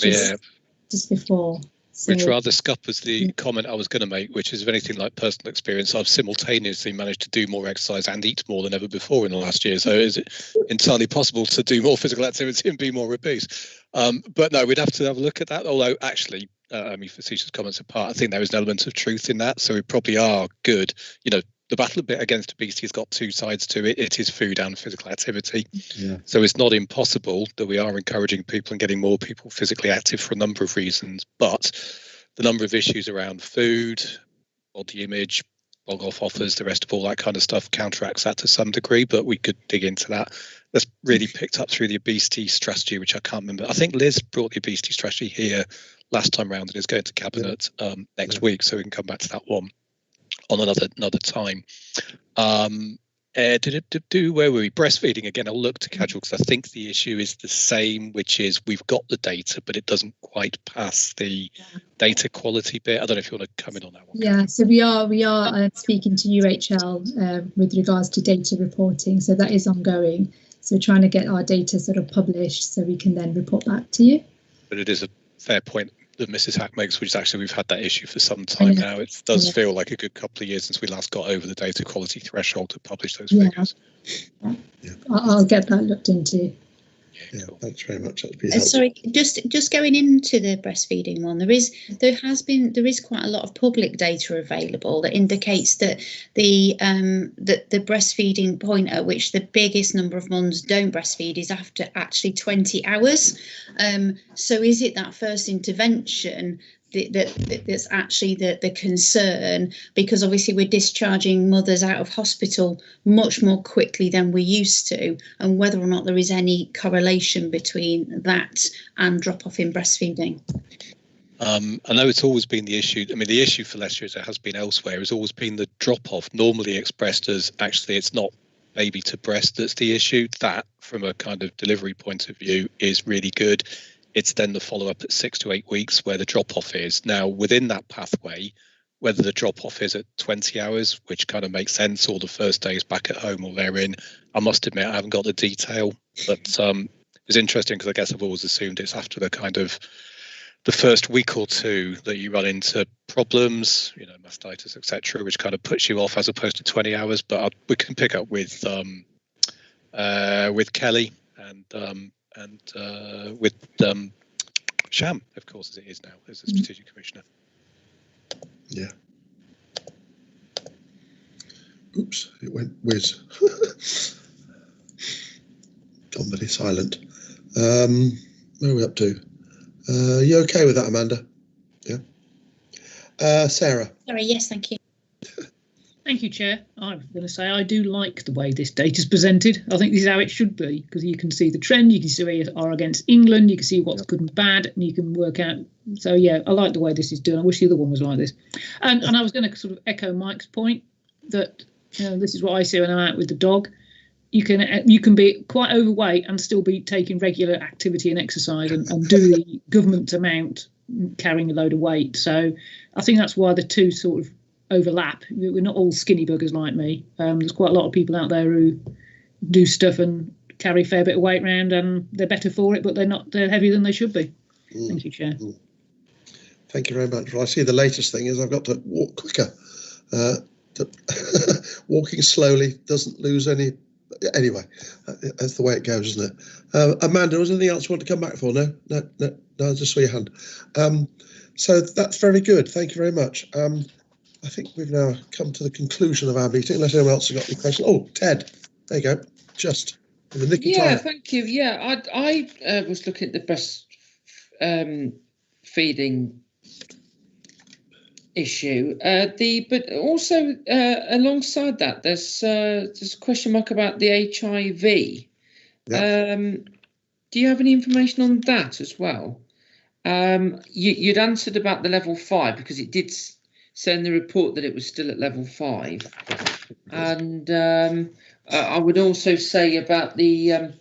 just before. So, which rather scuppers the comment I was going to make, which is, if anything like personal experience, I've simultaneously managed to do more exercise and eat more than ever before in the last year. So is it entirely possible to do more physical activity and be more obese? But no, we'd have to have a look at that. Although actually, I mean, facetious comments apart, I think there is an element of truth in that. So we probably are good. You know, the battle against obesity has got two sides to it. It is food and physical activity. Yeah. So it's not impossible that we are encouraging people and getting more people physically active for a number of reasons. But the number of issues around food, body image, log off offers, the rest of all that kind of stuff counteracts that to some degree. But we could dig into that. That's really picked up through the obesity strategy, which I can't remember. I think Liz brought the obesity strategy here last time round and is going to cabinet next week. So we can come back to that one on another time. Where were we? Breastfeeding again. I'll look to casual because I think the issue is the same, which is we've got the data, but it doesn't quite pass the data quality bit. I don't know if you want to come in on that one. Yeah, so we are speaking to UHL with regards to data reporting, so that is ongoing. So we're trying to get our data sort of published so we can then report back to you. But it is a fair point that Mrs. Hack makes, which is actually we've had that issue for some time now. It does feel like a good couple of years since we last got over the data quality threshold to publish those figures. I'll get that looked into. Yeah, thanks very much. That'd be sorry, just going into the breastfeeding one, there is quite a lot of public data available that indicates that the breastfeeding point at which the biggest number of mums don't breastfeed is after actually 20 hours. So is it that first intervention that's actually the concern, because obviously we're discharging mothers out of hospital much more quickly than we used to, and whether or not there is any correlation between that and drop off in breastfeeding? I know it's always been the issue. I mean, the issue for Leicester, as it has been elsewhere, has always been the drop off, normally expressed as actually it's not baby to breast that's the issue. That, from a kind of delivery point of view, is really good. It's then the follow-up at 6 to 8 weeks where the drop-off is. Now, within that pathway, whether the drop-off is at 20 hours, which kind of makes sense, or the first day is back at home or they're in, I must admit I haven't got the detail. But it's interesting because I guess I've always assumed it's after the kind of the first week or two that you run into problems, you know, mastitis, etc., which kind of puts you off as opposed to 20 hours. But we can pick up with Kelly and with Sham, of course, as it is now, as a strategic commissioner. Yeah. Oops, it went whiz. Gone very silent. Where are we up to? You okay with that, Amanda? Yeah. Sarah. Sorry, yes, thank you. Thank you, Chair. I'm going to say I do like the way this data is presented. I think this is how it should be, because you can see the trend, you can see where you are against England, you can see what's good and bad, and you can work out. So, yeah, I like the way this is done. I wish the other one was like this. And I was going to sort of echo Mike's point that, you know, this is what I see when I'm out with the dog. You can be quite overweight and still be taking regular activity and exercise and do the government amount carrying a load of weight. So I think that's why the two sort of overlap. We're not all skinny buggers like me. There's quite a lot of people out there who do stuff and carry a fair bit of weight around, and they're better for it, but they're heavier than they should be. Thank you, Chair. Thank you very much. Well, I see the latest thing is I've got to walk quicker. Walking slowly doesn't lose any. Anyway, that's the way it goes, isn't it? Amanda, was there anything else you want to come back for? No, I just saw your hand. So that's very good. Thank you very much. I think we've now come to the conclusion of our meeting, unless anyone else has got any questions. Oh, Ted, there you go. Just in the nick of time. Yeah, thank you. Yeah, I was looking at the breast feeding issue. But also alongside that, there's a question mark about the HIV. Yeah. Do you have any information on that as well? You'd answered about the level 5 because it did say in the report that it was still at level 5, and I would also say about the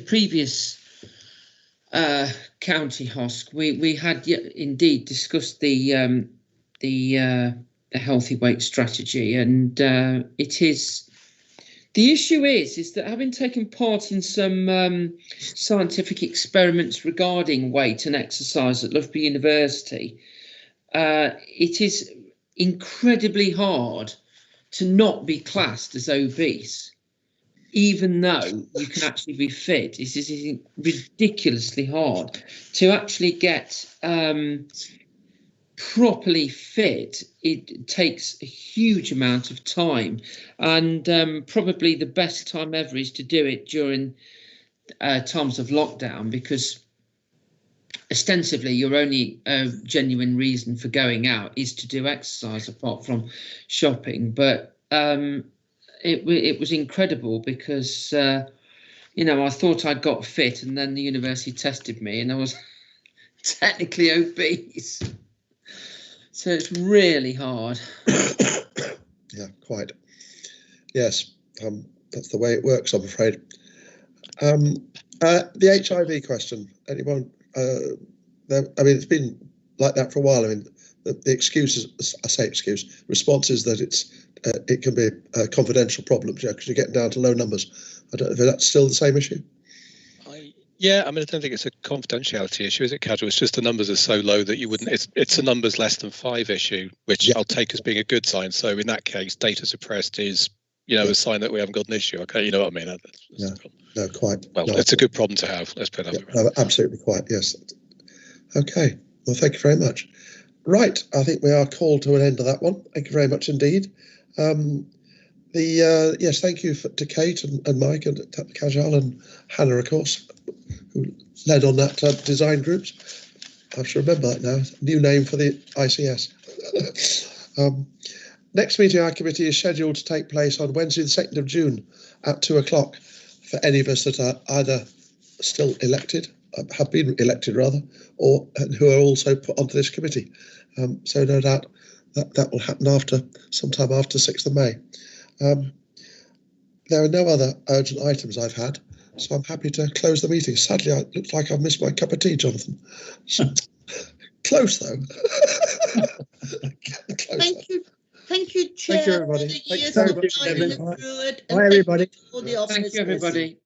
previous county HOSC, we had indeed discussed the healthy weight strategy, and it is The issue is that having taken part in some scientific experiments regarding weight and exercise at Loughborough University, it is incredibly hard to not be classed as obese, even though you can actually be fit. It is ridiculously hard to actually get properly fit. It takes a huge amount of time, and probably the best time ever is to do it during times of lockdown, because ostensibly your only genuine reason for going out is to do exercise apart from shopping. But it was incredible, because you know, I thought I got fit, and then the university tested me and I was technically obese. So it's really hard. Yeah, quite. Yes, that's the way it works, I'm afraid. The HIV question, anyone? I mean, it's been like that for a while. I mean, the excuse is, I say excuse, response is that it can be a confidential problem, because you're getting down to low numbers. I don't know if that's still the same issue. Yeah, I mean, I don't think it's a confidentiality issue, is it, Casual? It's just the numbers are so low that you wouldn't. It's a numbers less than 5 issue, which I'll take as being a good sign. So in that case, data suppressed is, you know, a sign that we haven't got an issue. Okay, you know what I mean? No, quite. Well, no, it's a good problem to have. Let's put it that way. No, absolutely, quite. Yes. Okay. Well, thank you very much. Right, I think we are called to an end of that one. Thank you very much indeed. Yes, thank you to Kate and Mike and Kajal and Hannah, of course, who led on that design groups. I should remember that now. New name for the ICS. Next meeting of our committee is scheduled to take place on Wednesday, the 2nd of June at 2 o'clock for any of us that are either still elected, have been elected rather, or who are also put onto this committee. So no doubt that will happen sometime after 6th of May. There are no other urgent items I've had, so I'm happy to close the meeting. Sadly, it looks like I've missed my cup of tea, Jonathan. Close, though. Thank you. Thank you, Chair. Thank you, everybody. Bye, everybody. Thank you, everybody.